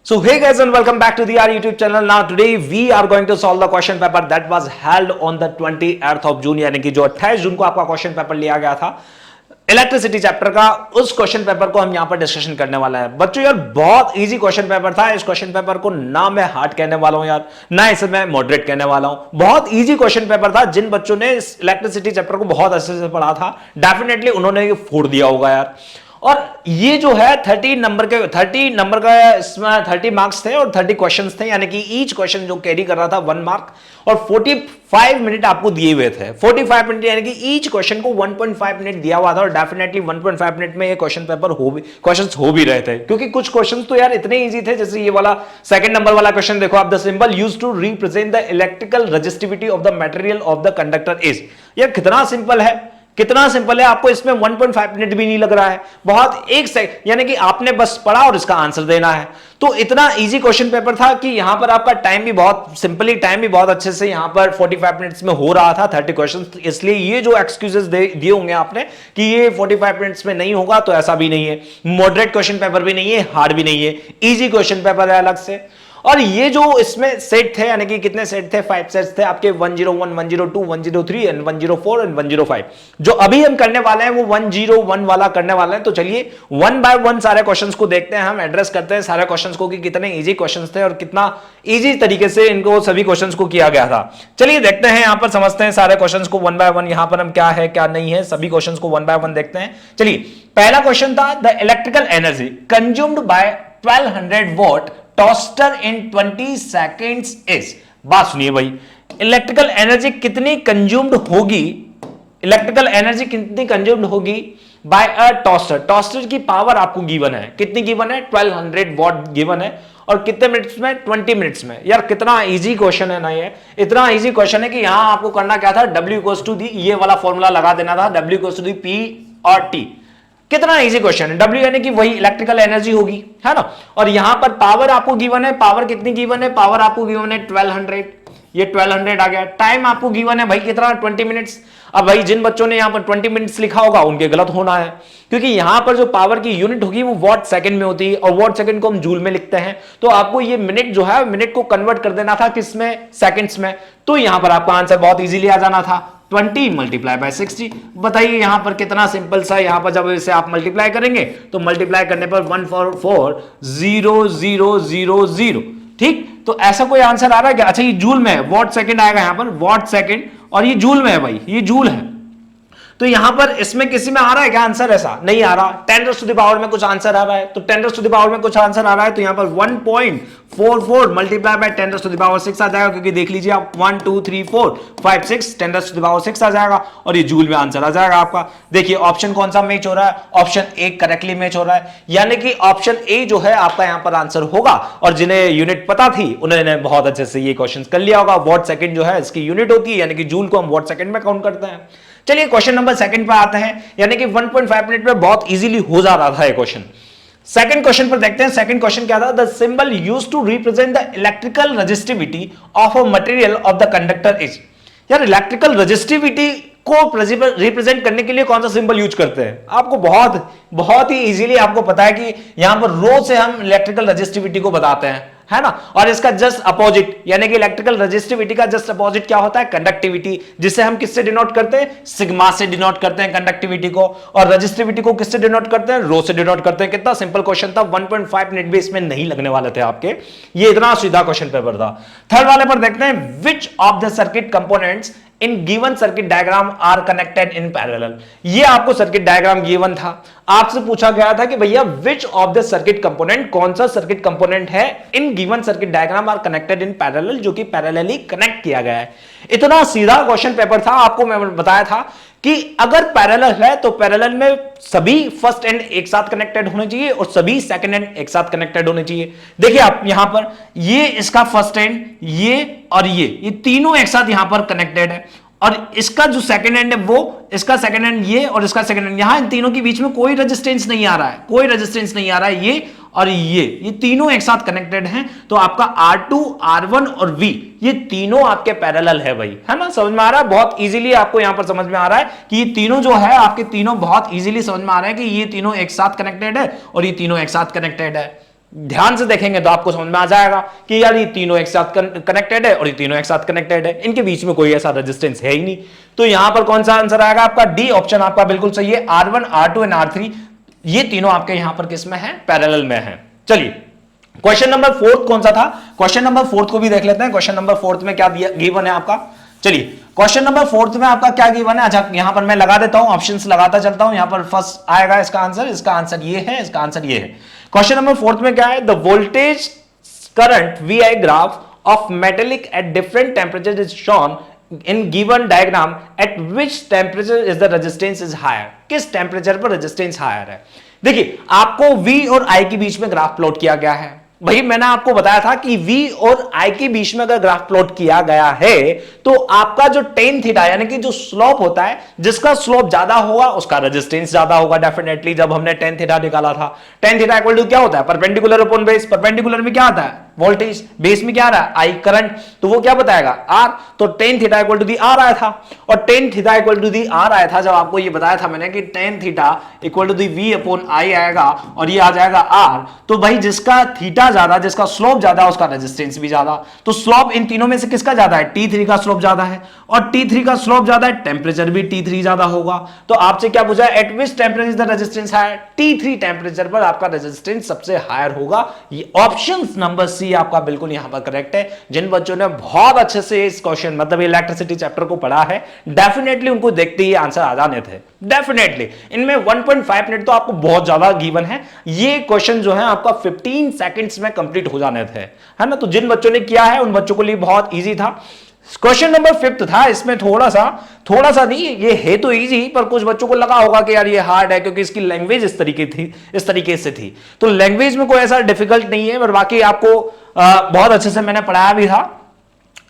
So hey guys and welcome back to the our YouTube channel. Now today we are going to solve the question paper that was held on the 28th of June, यानी कि जो 28 जून को आपका question paper लिया गया था electricity chapter का, उस क्वेश्चन पेपर को हम यहां पर डिस्कशन करने वाला है। बच्चों यार बहुत इजी क्वेश्चन पेपर था। इस क्वेश्चन पेपर को ना मैं हार्ड कहने वाला हूं यार, ना इसे मैं मॉडरेट कहने वाला हूं। बहुत इजी क्वेश्चन पेपर था। जिन बच्चों ने इस इलेक्ट्रिसिटी चैप्टर को बहुत अच्छे से पढ़ा था डेफिनेटली उन्होंने ये फोड़ दिया होगा यार। और ये जो है 30 नंबर का इसमें 30 मार्क्स थे और 30 क्वेश्चंस थे, यानी कि ईच क्वेश्चन जो कैरी कर रहा था 1 मार्क, और 45 मिनट आपको दिए हुए थे। 45 मिनट यानी कि ईच क्वेश्चन को 1.5 मिनट दिया हुआ था और डेफिनेटली 1.5 मिनट में ये क्वेश्चन पेपर क्वेश्चंस हो भी रहे थे, क्योंकि कुछ क्वेश्चंस तो यार इतने इजी थे। जैसे ये वाला सेकंड नंबर वाला क्वेश्चन देखो आप, the symbol used to represent the electrical resistivity of the material of the conductor is. यार कितना सिंपल है, कितना सिंपल है। आपको इसमें 1.5 मिनट भी नहीं लग रहा है, बहुत एक सेकंड, यानी कि आपने बस पढ़ा और इसका आंसर देना है। तो इतना इजी क्वेश्चन पेपर था कि यहां पर आपका टाइम भी बहुत सिंपली, टाइम भी बहुत अच्छे से यहां पर 45 मिनट्स में हो रहा था 30 क्वेश्चन। इसलिए ये जो एक्सक्यूजेस दिए होंगे आपने कि ये 45 मिनट्स में नहीं होगा, तो ऐसा भी नहीं है। मॉडरेट क्वेश्चन पेपर भी नहीं है, हार्ड भी नहीं है, इजी क्वेश्चन पेपर है अलग से। और ये जो इसमें सेट थे, यानी कि कितने सेट थे, 5 सेट्स थे आपके, 101, 102, 103 एंड 104 एंड 105। जो अभी हम करने वाले हैं वो 101 वाला करने वाले हैं। तो चलिए 1 बाय 1 सारे क्वेश्चंस को देखते हैं, हम एड्रेस करते हैं सारे क्वेश्चंस को कि कितने इजी क्वेश्चंस थे और कितना इजी तरीके से इनको सभी क्वेश्चंस को किया गया था। चलिए देखते हैं, यहां पर समझते हैं सारे क्वेश्चंस को 1 बाय 1। यहां पर हम क्या है क्या नहीं है सभी क्वेश्चंस को 1 बाय 1 देखते हैं। चलिए पहला क्वेश्चन था, the electrical energy consumed by 1200 what toaster in 20 seconds is. बात सुनिए भाई, इलेक्ट्रिकल एनर्जी कितनी कंज्यूम्ड होगी, इलेक्ट्रिकल एनर्जी कितनी कंज्यूम्ड होगी बाय अ टोस्टर। टोस्टर की पावर आपको गिवन है, कितनी गिवन है, 1200 वॉट गिवन है, और कितने मिनट्स में, 20 मिनट्स में। यार कितना इजी क्वेश्चन है ना, ये इतना इजी क्वेश्चन है कि यहां आपको करना क्या था, W इक्वल्स टू दी, ये वाला फॉर्मूला लगा देना था, W equals to the P और T। कितना इजी क्वेश्चन है। W यानी कि वही इलेक्ट्रिकल एनर्जी होगी, है ना। और यहां पर पावर आपको गिवन है, पावर कितनी गिवन है, पावर आपको गिवन है 1200, ये 1200 आ गया। टाइम आपको गिवन है भाई कितना, 20 मिनट्स। अब भाई जिन बच्चों ने यहां पर 20 मिनट्स लिखा होगा उनके गलत होना है, क्योंकि यहां पर जो पावर की यूनिट होगी वो वॉट सेकंड में होती है, और वॉट सेकंड को हम जूल में लिखते हैं। तो आपको ये मिनट जो है, मिनट को कन्वर्ट कर देना था किसमें, सेकंड्स में। तो यहां पर आपका आंसर बहुत इजीली आ जाना था, 20 मल्टीप्लाई बाय 60। बताइए यहां पर कितना सिंपल सा, यहां पर जब इसे आप मल्टीप्लाई करेंगे तो मल्टीप्लाई करने पर 144,0,0,0,0। ठीक, तो ऐसा कोई आंसर आ रहा है क्या? अच्छा ये जूल में है, वॉट सेकंड आएगा यहां पर, वॉट सेकंड, और ये जूल में है भाई, ये जूल है। तो यहां पर इसमें किसी में आ रहा है क्या आंसर? ऐसा नहीं आ रहा। 10 टू द पावर में कुछ आंसर आ रहा है, तो 10 टू द पावर में कुछ आंसर आ रहा है, तो यहां पर 1.44 multiply by 10 to the power 6 आ जाएगा, क्योंकि देख लीजिए आप 1 2 3 4 5 6 10 टू द पावर 6 आ जाएगा, और ये जूल में आंसर आ जाएगा आपका। देखिए ऑप्शन कौन सा मैच हो रहा है, ऑप्शन ए करेक्टली मैच हो रहा है, यानी कि ऑप्शन ए जो है आपका यहां पर आंसर होगा। और जिन्हें यूनिट पता थी उन्होंने बहुत अच्छे से ये क्वेश्चन कर लिया होगा। वॉट सेकंड जो है इसकी यूनिट होती है, यानी कि जूल को हम वॉट सेकंड में काउंट करते हैं। चलिए क्वेश्चन नंबर सेकंड पे आते हैं, यानी कि 1.5 मिनट में बहुत इजीली हो जा रहा था ये क्वेश्चन। सेकंड क्वेश्चन पर देखते हैं। सेकंड क्वेश्चन क्या था, the symbol used to represent the electrical resistivity of a material of the conductor is. यार इलेक्ट्रिकल रेजिस्टिविटी को रिप्रेजेंट करने के लिए कौन सा सिंबल यूज करते हैं? आपको बहुत ही इजीली आपको पता है कि यहां पर रो से हम इलेक्ट्रिकल रेजिस्टिविटी को बताते हैं, है ना। और इसका जस्ट अपोजिट, यानी कि इलेक्ट्रिकल रेजिस्टिविटी का जस्ट अपोजिट क्या होता है, कंडक्टिविटी, जिसे हम किससे डिनोट करते हैं, सिग्मा से डिनोट करते हैं कंडक्टिविटी को, और रेजिस्टिविटी को किससे डिनोट करते हैं, रो से डिनोट करते हैं। कितना सिंपल क्वेश्चन था, 1.5 मिनट भी इसमें नहीं लगने वाले थे आपके, ये इतना सीधा क्वेश्चन पेपर था। थर्ड वाले पर देखते हैं, which of the circuit components in given circuit diagram are connected in parallel. ये आपको सर्किट डायग्राम गिवन था, आपसे पूछा गया था कि भैया which of the circuit component, कौन सा सर्किट कंपोनेंट है in given circuit diagram are connected in parallel, जो कि पैरेलली कनेक्ट किया गया है। इतना सीधा क्वेश्चन पेपर था। आपको मैं बताया था कि अगर पैरेलल है तो पैरेलल में सभी फर्स्ट एंड एक साथ कनेक्टेड होने चाहिए और सभी सेकंड एंड एक साथ कनेक्टेड होने चाहिए। देखिए आप यहां पर ये इसका फर्स्ट एंड, ये और ये तीनों एक साथ यहां पर कनेक्टेड है, और इसका जो सेकंड एंड है वो, इसका सेकंड एंड ये और इसका सेकंड एंड, यहां इन तीनों के बीच में कोई रेजिस्टेंस नहीं आ रहा है, कोई रेजिस्टेंस नहीं आ रहा है। ये और ये तीनों एक साथ कनेक्टेड हैं, तो आपका R2, R1 और V ये तीनों आपके पैरेलल है भाई, है ना। समझ में आ रहा है, बहुत इजीली आपको यहां पर समझ में आ रहा है कि ये तीनों जो है आपके तीनों बहुत इजीली समझ में आ रहा है कि ये तीनों एक साथ कनेक्टेड है और ये तीनों एक साथ कनेक्टेड है। ध्यान से देखेंगे तो आपको समझ में आ जाएगा कि यार ये तीनों एक साथ कनेक्टेड है और ये तीनों एक साथ कनेक्टेड है, इनके बीच में कोई ऐसा रेजिस्टेंस है ही नहीं। तो यहां पर कौन सा आंसर आएगा आपका? डी ऑप्शन आपका बिल्कुल सही है। R1 R2 एंड R3 ये तीनों आपके यहां पर किस में है? पैरेलल में है। चलिए क्वेश्चन नंबर 4 कौन सा था? क्वेश्चन नंबर 4 को भी देख लेते हैं। क्वेश्चन नंबर 4 में क्या गिवन है आपका? चलिए क्वेश्चन नंबर 4 में आपका क्या गिवन है? अच्छा यहां पर मैं लगा देता हूं, ऑप्शंस लगाता चलता हूं। यहां पर फर्स्ट आएगा इसका आंसर ये है, इसका आंसर ये है। क्वेश्चन नंबर 4 में क्या है? The voltage current VI graph of metallic at different temperature is shown in given diagram at which temperature is the resistance is higher. किस टेम्परेचर पर रेजिस्टेंस हायर है? देखिए आपको V और I के बीच में ग्राफ प्लॉट किया गया है। भाई मैंने आपको बताया था कि V और I के बीच में अगर ग्राफ प्लॉट किया गया है तो आपका जो टेन थीटा यानी कि जो स्लोप होता है, जिसका स्लोप ज्यादा होगा उसका रेजिस्टेंस ज्यादा होगा डेफिनेटली। जब हमने टेन थीटा निकाला था, टेन थीटा इक्वल टू क्या होता है? Perpendicular upon base. परपेंडिकुलर में क्या आता है? वोल्टेज। बेस में क्या आ रहा है? I current. तो वो क्या बताएगा? R। तो tan theta equal to the R आया था, और tan theta equal to the R आया था जब आपको ये बताया था मैंने कि tan theta equal to the V upon I आएगा और ये आ जाएगा R। तो भाई जिसका थीटा ज्यादा, जिसका स्लोप ज्यादा, उसका रेजिस्टेंस भी ज्यादा। तो स्लोप इन तीनों में से किसका ज्यादा है? T3 का स्लोप ज्यादा है, और T3 का स्लोप ज्यादा है, टेम्परेचर भी T3 ज्यादा होगा। तो आपसे क्या पूछा है? At which temperature is the resistance higher? T3 temperature पर आपका रेजिस्टेंस सबसे हायर होगा। ये ऑप्शन नंबर सी आपका बिल्कुल यहां पर करेक्ट है। जिन बच्चों ने बहुत अच्छे से इस क्वेश्चन मतलब इलेक्ट्रिसिटी चैप्टर को पढ़ा है, डेफिनेटली उनको देखते ही आंसर आ जाने थे। डेफिनेटली इनमें 1.5 मिनट तो आपको बहुत ज्यादा गिवन है। ये क्वेश्चन जो है आपका 15 सेकंड्स में कंप्लीट हो जाने थे, है ना। तो जिन बच्चों ने किया है उन बच्चों के लिए बहुत इजी था। क्वेश्चन नंबर 5 था, इसमें थोड़ा सा नहीं, ये है तो इजी, पर कुछ बच्चों को लगा होगा कि यार ये हार्ड है क्योंकि इसकी लैंग्वेज इस तरीके से थी। तो लैंग्वेज में कोई ऐसा डिफिकल्ट नहीं है, पर बाकी आपको बहुत अच्छे से मैंने पढ़ाया भी था।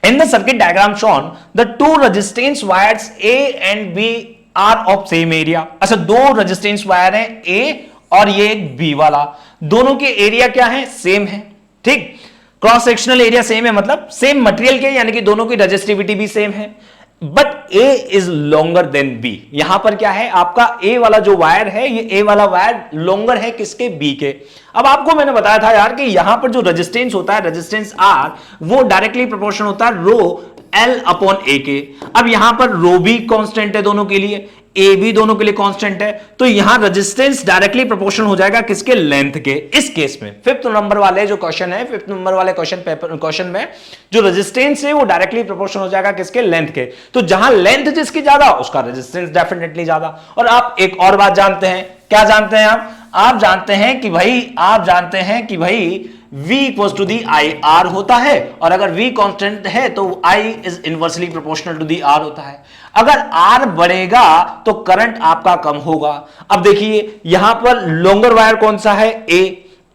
In the circuit diagram shown the two resistance wires A and B are of same area. अच्छा दो रेजिस्टेंस वायर है A और ये एक B वाला, दोनों के एरिया क्या है? सेम है, ठीक। क्रॉस सेक्शनल एरिया सेम है, मतलब सेम मटेरियल के, यानी कि दोनों की रेजिस्टिविटी भी सेम है। But A is longer than B। यहां पर क्या है? आपका A वाला जो वायर है, ये A वाला वायर लॉन्गर है किसके? B के। अब आपको मैंने बताया था यार कि यहां पर जो रेजिस्टेंस होता है, रेजिस्टेंस R, वो डायरेक्टली प्रोपोर्शनल होता है रो L अपॉन A के। अब यहां पर रो भी कांस्टेंट है दोनों के लिए, A भी दोनों के लिए कांस्टेंट है, तो यहां रेजिस्टेंस डायरेक्टली प्रोपोर्शनल हो जाएगा किसके? लेंथ के। इस केस में 5th नंबर वाले जो क्वेश्चन है, 5th नंबर वाले क्वेश्चन में जो रेजिस्टेंस है वो डायरेक्टली प्रोपोर्शनल हो जाएगा किसके? लेंथ के। तो जहां लेंथ जिसकी ज्यादा, उसका रेजिस्टेंस डेफिनेटली ज्यादा। और आप एक और बात जानते हैं, क्या जानते हैं आप जानते हैं कि भाई V equals to the I R होता है, और अगर V कांस्टेंट है तो I is inversely proportional to the R होता है। अगर R बढ़ेगा तो करंट आपका कम होगा। अब देखिए यहां पर लॉन्गर वायर कौन सा है?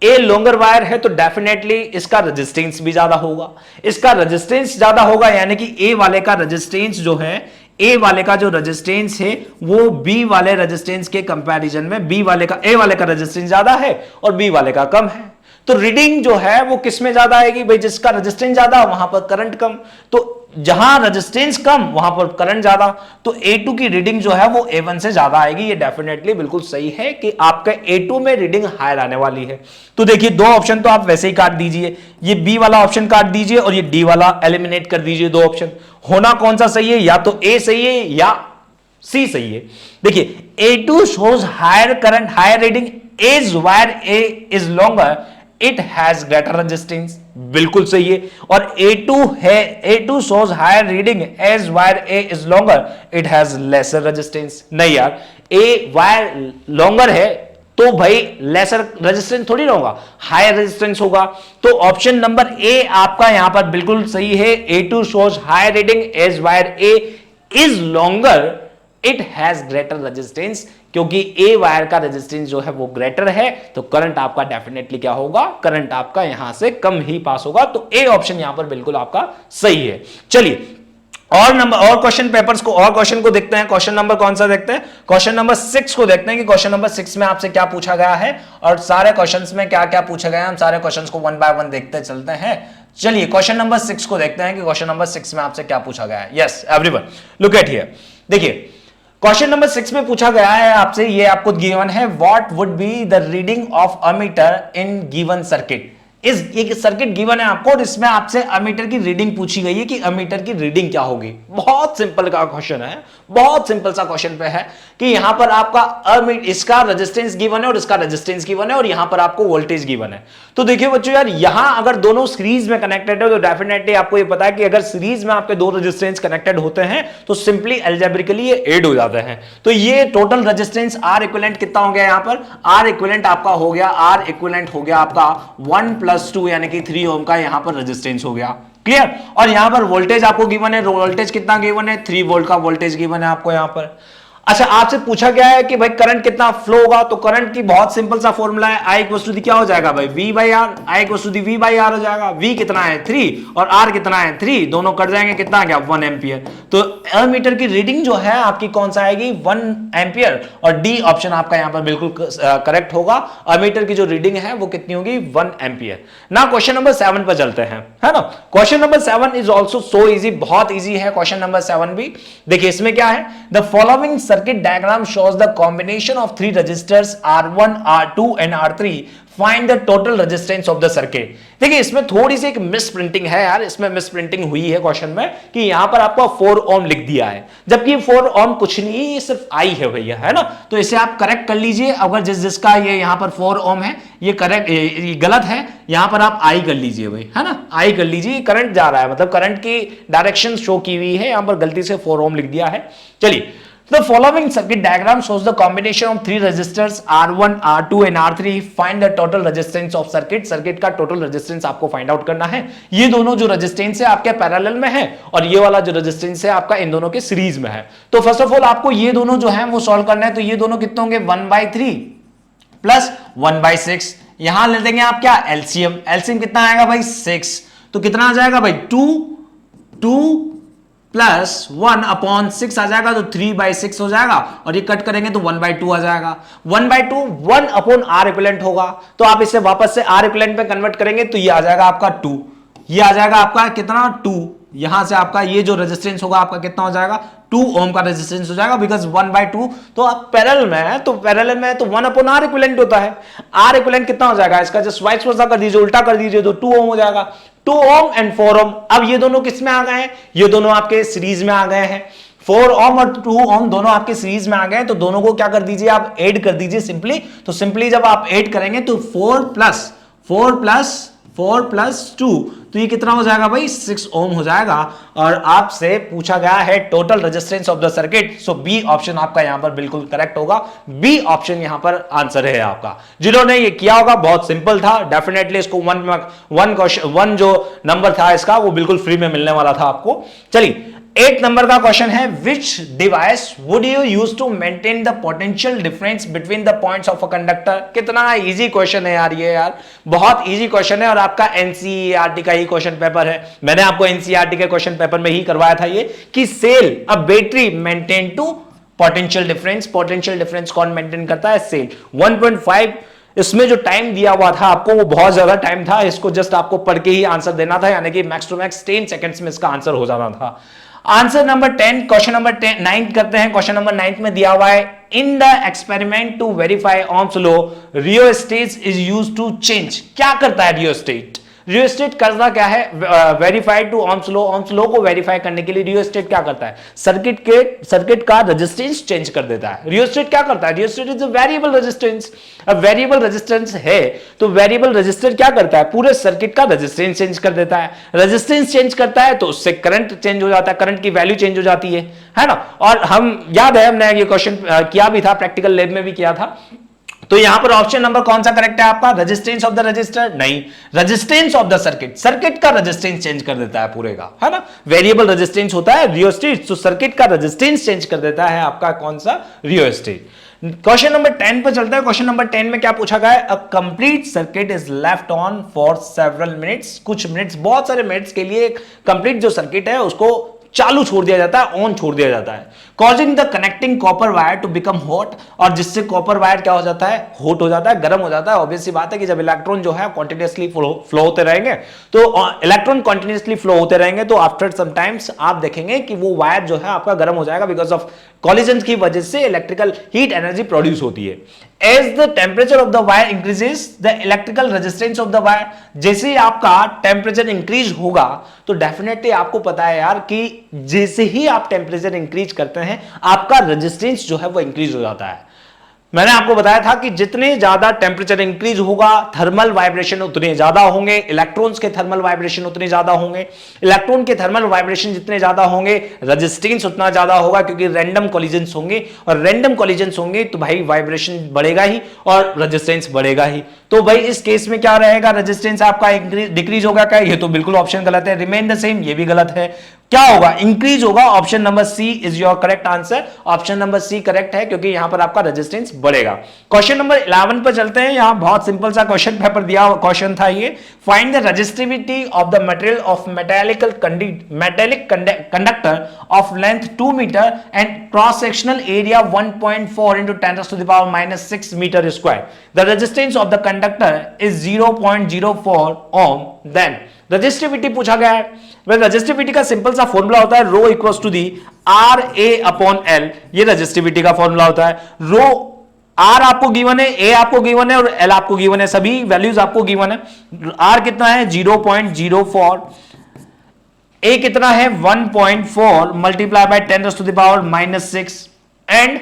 A लॉन्गर वायर है, तो डेफिनेटली इसका रेजिस्टेंस भी ज्यादा होगा। इसका रेजिस्टेंस ज्यादा होगा यानी कि A वाले का रेजिस्टेंस जो है, A वाले का जो रेजिस्टेंस है वो B वाले रेजिस्टेंस के कंपैरिजन में A वाले का रेजिस्टेंस ज्यादा है और B वाले का कम है। तो रीडिंग जो है वो किस में ज्यादा आएगी? भाई जिसका रेजिस्टेंस ज्यादा वहां पर करंट कम, तो जहां रेजिस्टेंस कम वहां पर करंट ज्यादा, तो A2 की रीडिंग जो है वो A1 से ज्यादा आएगी। ये डेफिनेटली बिल्कुल सही है कि आपका A2 में रीडिंग हायर आने वाली है। तो देखिए दो ऑप्शन तो आप वैसे ही काट दीजिए, ये B वाला ऑप्शन काट दीजिए और ये D वाला एलिमिनेट कर दीजिए। दो ऑप्शन होना कौन सा सही है? या तो A सही है या C सही है। देखिए A2 shows higher current, higher reading as wire A is longer, it has greater resistance, बिल्कुल सही है। और A2 shows higher reading as wire A is longer, it has lesser resistance। नहीं यार, A वायर लॉन्गर है तो भाई laser resistance थोड़ी ना होगा, हायर रेजिस्टेंस होगा। तो ऑप्शन नंबर A आपका यहां पर बिल्कुल सही है। A2 shows higher reading as wire A is longer, it has greater resistance। क्योंकि A वायर का रेजिस्टेंस जो है वो ग्रेटर है, तो करंट आपका डेफिनेटली क्या होगा? करंट आपका यहां से कम ही पास होगा। तो A ऑप्शन यहां पर बिल्कुल आपका सही है। चलिए और क्वेश्चन को देखते हैं। क्वेश्चन नंबर कौन सा देखते हैं? क्वेश्चन नंबर 6 को देखते हैं कि क्वेश्चन नंबर 6 में आपसे क्या पूछा गया है और सारे क्वेश्चंस में क्या क्या पूछा गया है। हम सारे क्वेश्चंस को 1 बाय 1 देखते चलते हैं। चलिए क्वेश्चन नंबर 6 को देखते हैं कि क्वेश्चन नंबर 6 में आपसे क्या पूछा गया है। Yes everyone look at here. देखिए क्वेश्चन नंबर 6 में पूछा गया है आपसे, ये आपको गिवन है, what would be the reading of ammeter in given circuit. इस एक सर्किट गिवन है आपको और इसमें आपसे अमीटर की रीडिंग पूछी गई है कि अमीटर की रीडिंग क्या होगी। बहुत सिंपल का क्वेश्चन है, बहुत सिंपल सा क्वेश्चन पे है कि यहां पर आपका इसका रेजिस्टेंस गिवन है और इसका रेजिस्टेंस गिवन है और यहां पर आपको वोल्टेज गिवन है। तो देखिए बच्चों यार, यहां अगर दोनों सीरीज में कनेक्टेड है तो डेफिनेटली आपको ये पता है कि अगर सीरीज में आपके दो रेजिस्टेंस कनेक्टेड होते हैं तो सिंपली एल्जेब्रिकली ये ऐड हो जाते हैं। तो ये टोटल रेजिस्टेंस आर इक्विवेलेंट कितना हो गया, यहां पर आर इक्विवेलेंट आपका हो गया, आर इक्विवेलेंट हो गया आपका 1+2 यानी कि 3 ओम का यहां पर रेजिस्टेंस हो गया। क्लियर। और यहां पर वोल्टेज आपको गिवन है, वोल्टेज कितना गिवन है, 3 वोल्ट का वोल्टेज गिवन है आपको यहां पर। अच्छा, आपसे पूछा गया है कि भाई करंट कितना फ्लो होगा, तो करंट की बहुत सिंपल सा फॉर्मूला है, I इक्वल टू क्या हो जाएगा भाई, V by R. I equal to V by R हो जाएगा। V कितना है 3 और R कितना है 3, दोनों कट जाएंगे, कितना आ गया 1 एम्पियर। तो एमीटर की रीडिंग जो है आपकी कौन सा आएगी, 1 एम्पियर। और डी ऑप्शन आपका यहां पर बिल्कुल करेक्ट होगा। एमीटर की जो रीडिंग है वो कितनी होगी, 1 एम्पियर। ना क्वेश्चन नंबर 7 पर चलते हैं, है ना। Question number 7 is also so easy, बहुत इजी है क्वेश्चन नंबर 7 भी। देखिए इसमें क्या है, the following circuit diagram shows the combination of three resistors R1, R2 and R3. Find the total resistance of the circuit. देखिए इसमें थोड़ी सी एक मिस प्रिंटिंग है यार, इसमें मिस प्रिंटिंग हुई है क्वेश्चन में कि यहां पर आपको 4 ओम लिख दिया है, जबकि 4 ओम कुछ नहीं, ये सिर्फ आई है भैया, है ना। तो इसे आप करेक्ट कर लीजिए। अगर जिसका ये यहां पर 4 ओम है ये करेक्ट, ये गलत है, यहां पर आप आई कर लीजिए भाई, है ना, आई कर लीजिए। करंट जा रहा है, मतलब करंट की डायरेक्शन शो की हुई है, यहां पर गलती से 4 ओम लिख दिया है। चलिए, the following circuit diagram shows the combination of three resistors R1, R2 and R3. Find the total resistance of circuit. Circuit का टोटल रेजिस्टेंस आपको फाइंड आउट करना है। ये दोनों जो रेजिस्टेंस है आपके पैरेलल में है और ये वाला जो रेजिस्टेंस है आपका इन दोनों के सीरीज में है। तो फर्स्ट ऑफ ऑल आपको ये दोनों जो है वो सॉल्व करना है। तो ये दोनों कितने होंगे, 1/3 प्लस 1/6। यहां ले देंगे आप क्या, एलसीएम। एलसीएम कितना आएगा भाई, 6। तो कितना आ जाएगा भाई, 2 प्लस 1/6 आ जाएगा, तो 3/6 हो जाएगा। और ये कट करेंगे तो 1/2 आ जाएगा। 1/2 1/R इक्विवेलेंट होगा। तो आप इसे वापस से R इक्विवेलेंट पे कन्वर्ट करेंगे तो ये आ जाएगा आपका 2। ये आ जाएगा आपका कितना, 2। यहां से आपका ये जो रेजिस्टेंस होगा आपका कितना हो जाएगा, 2 ओम का रेजिस्टेंस हो जाएगा, बिकॉज 1/2 तो आप पैरेलल में है, तो पैरेलल में तो 1/R इक्विवेलेंट होता है। R इक्विवेलेंट कितना हो जाएगा, इसका जस्ट वाइस वर्सा कर दीजिए, उल्टा कर दीजिए, तो 2 ओम हो जाएगा। 2 ओम एंड 4 ओम। अब ये दोनों किस में आ गए हैं, ये दोनों आपके सीरीज में आ गए हैं। 4 ओम और 2 ओम दोनों आपके सीरीज में आ गए, तो दोनों को क्या कर दीजिए, आप ऐड कर दीजिए सिंपली। तो सिंपली जब आप ऐड करेंगे तो 4 प्लस 2, तो ये कितना हो जाएगा भाई, 6 ओम हो जाएगा। और आपसे पूछा गया है total resistance of the circuit, so B option आपका यहां पर बिल्कुल करेक्ट होगा। बी ऑप्शन यहां पर आंसर है आपका। जिन्होंने ये किया होगा बहुत सिंपल था, डेफिनेटली इसको वन जो नंबर था इसका वो बिल्कुल फ्री में मिलने वाला था आपको। चलिए 8 नंबर का क्वेश्चन है, which device would you use to maintain the potential difference between the points of a conductor. कितना इजी क्वेश्चन है यार ये, यार बहुत इजी क्वेश्चन है और आपका एनसीईआरटी का ही क्वेश्चन पेपर है। मैंने आपको एनसीईआरटी के क्वेश्चन पेपर में ही करवाया था ये कि cell a battery maintain to potential difference. Potential difference कौन मेंटेन करता है, सेल। 1.5 इसमें जो टाइम दिया हुआ था आपको वो बहुत ज्यादा टाइम था, इसको जस्ट आपको पढ़ के ही आंसर देना था, यानी कि मैक्स टू मैक्स 10 सेकंड्स में इसका आंसर हो जाना था। आंसर नंबर 10, क्वेश्चन नंबर 9 करते हैं। क्वेश्चन नंबर 9 में दिया हुआ है, in the experiment to verify ohm's law rheostat is used to change. क्या करता है रियोस्टेट, रियोस्टेट करना क्या है, verify to ohm's law। ohm's law को वेरीफाई करने के लिए रियोस्टेट क्या करता है, सर्किट का रेजिस्टेंस चेंज कर देता है। रियोस्टेट क्या करता है, rheostat is a variable resistance. अब वेरिएबल रेजिस्टेंस है तो वेरिएबल रेजिस्टर क्या करता है, पूरे सर्किट का रेजिस्टेंस चेंज कर देता है। रेजिस्टेंस चेंज करता है तो उससे करंट चेंज हो जाता है, करंट की वैल्यू चेंज हो जाती है ना। और हम याद है हमने ये क्वेश्चन किया भी था, प्रैक्टिकल लैब में भी किया था। तो यहां पर ऑप्शन नंबर कौन सा करेक्ट है आपका, रेजिस्टेंस ऑफ द रजिस्टर, नहीं, resistance of the circuit. Circuit का रेजिस्टेंस चेंज कर देता है पूरे का, है ना। वेरिएबल रेजिस्टेंस होता है रियोस्टेट, तो सर्किट का रेजिस्टेंस चेंज कर देता है आपका कौन सा, रियोस्टेट। क्वेश्चन नंबर 10 पर चलता है। क्वेश्चन नंबर 10 में क्या पूछा गया है, a complete circuit is left on for several minutes. कुछ मिनट्स, बहुत सारे मिनट्स के लिए कंप्लीट जो सर्किट है उसको चालू छोड़ दिया जाता है, ऑन छोड़ दिया जाता है, causing the connecting copper wire to become hot, और जिससे कॉपर वायर क्या हो जाता है, हॉट हो जाता है, गर्म हो जाता है। ऑब्वियस सी बात है कि जब इलेक्ट्रॉन जो है कॉन्टिन्यूसली फ्लो होते रहेंगे, तो इलेक्ट्रॉन कॉन्टिन्यूसली फ्लो होते रहेंगे, तो आफ्टर सम टाइम्स आप देखेंगे कि वो वायर जो है आपका गर्म हो जाएगा, बिकॉज ऑफ कॉलिजन की वजह से इलेक्ट्रिकल हीट एनर्जी प्रोड्यूस होती है। As the temperature of the wire increases the electrical resistance of the wire, जैसे आपका टेम्परेचर इंक्रीज होगा तो डेफिनेटली आपको पता है यार कि जैसे ही आप टेम्परेचर इंक्रीज करते हैं आपका रेजिस्टेंस जो है वो इंक्रीज हो जाता है। मैंने आपको बताया था कि जितने ज्यादा टेम्परेचर इंक्रीज होगा थर्मल वाइब्रेशन उतने ज्यादा होंगे, इलेक्ट्रॉन्स के थर्मल वाइब्रेशन उतने ज्यादा होंगे, इलेक्ट्रॉन के थर्मल वाइब्रेशन जितने ज्यादा होंगे रेजिस्टेंस उतना ज्यादा होगा, क्योंकि रैंडम कॉलिजन्स होंगे, और रैंडम कॉलिजन्स होंगे तो भाई वाइब्रेशन बढ़ेगा ही और रेजिस्टेंस बढ़ेगा ही। तो भाई इस केस में क्या रहेगा, रेजिस्टेंस आपका डिक्रीज होगा क्या, ये तो बिल्कुल ऑप्शन गलत है। रिमेन द सेम, ये भी गलत है। क्या होगा, इंक्रीज होगा। Option number C is your correct answer. Option number C correct है, क्योंकि यहां पर आपका रेजिस्टेंस बढ़ेगा। क्वेश्चन नंबर 11 पर चलते हैं। यहां बहुत सिंपल सा क्वेश्चन पेपर दिया क्वेश्चन था ये, find the resistivity of the material of metallic conductor of length 2 metre and cross sectional area 1.4 into 10⁻⁻6 metre square. The resistance of the conductor is 0.04 ohm. Then resistivity पूछा गया है। Resistivity का simple सा formula होता है rho equals to the R A upon L. ये resistivity का formula होता है। रो आर आपको गिवन है, ए आपको गिवन है और एल आपको गिवन है, सभी वैल्यूज आपको गिवन है। आर कितना है 0.04, ए कितना है 1.4 मल्टीप्लाई बाय 10⁻⁻6 एंड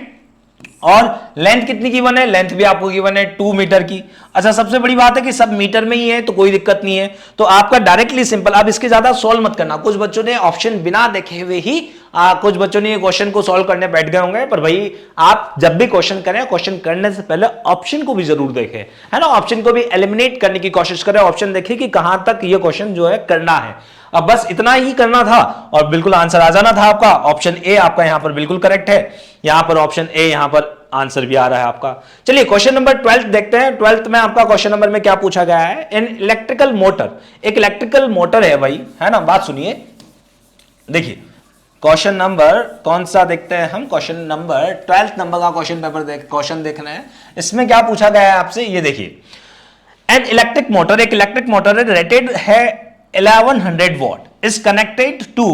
और लेंथ कितनी गिवन है, लेंथ भी आपको गिवन है 2 मीटर की। अच्छा सबसे बड़ी बात है कि सब मीटर में ही है तो कोई दिक्कत नहीं है, तो आपका डायरेक्टली सिंपल, अब इसके ज्यादा सॉल्व मत करना। कुछ बच्चों ने ऑप्शन बिना देखे हुए ही कुछ बच्चों ने ये क्वेश्चन को सॉल्व करने बैठ गए होंगे, पर भाई आप जब भी क्वेश्चन करें, क्वेश्चन करने से पहले ऑप्शन को भी जरूर देखें, है ना, ऑप्शन को भी एलिमिनेट करने की कोशिश करें, ऑप्शन देखें कि कहां तक ये क्वेश्चन जो है करना है। अब बस इतना ही करना था और बिल्कुल आंसर आ जाना था आपका। ऑप्शन ए आपका यहां पर बिल्कुल करेक्ट है, यहां पर ऑप्शन ए यहां पर आंसर भी आ रहा है आपका। चलिए क्वेश्चन नंबर 12 देखते हैं। 12th में आपका क्वेश्चन नंबर में क्या पूछा गया है, इन इलेक्ट्रिकल मोटर, एक इलेक्ट्रिकल मोटर है भाई, है ना, बात सुनिए। देखिए क्वेश्चन नंबर कौन सा देखते हैं हम, क्वेश्चन नंबर 12th नंबर का क्वेश्चन पेपर क्वेश्चन देखना है। इसमें क्या पूछा गया है आपसे, ये देखिए, एन इलेक्ट्रिक मोटर, एक इलेक्ट्रिक मोटर है, रेटेड है 1100 watt, is connected to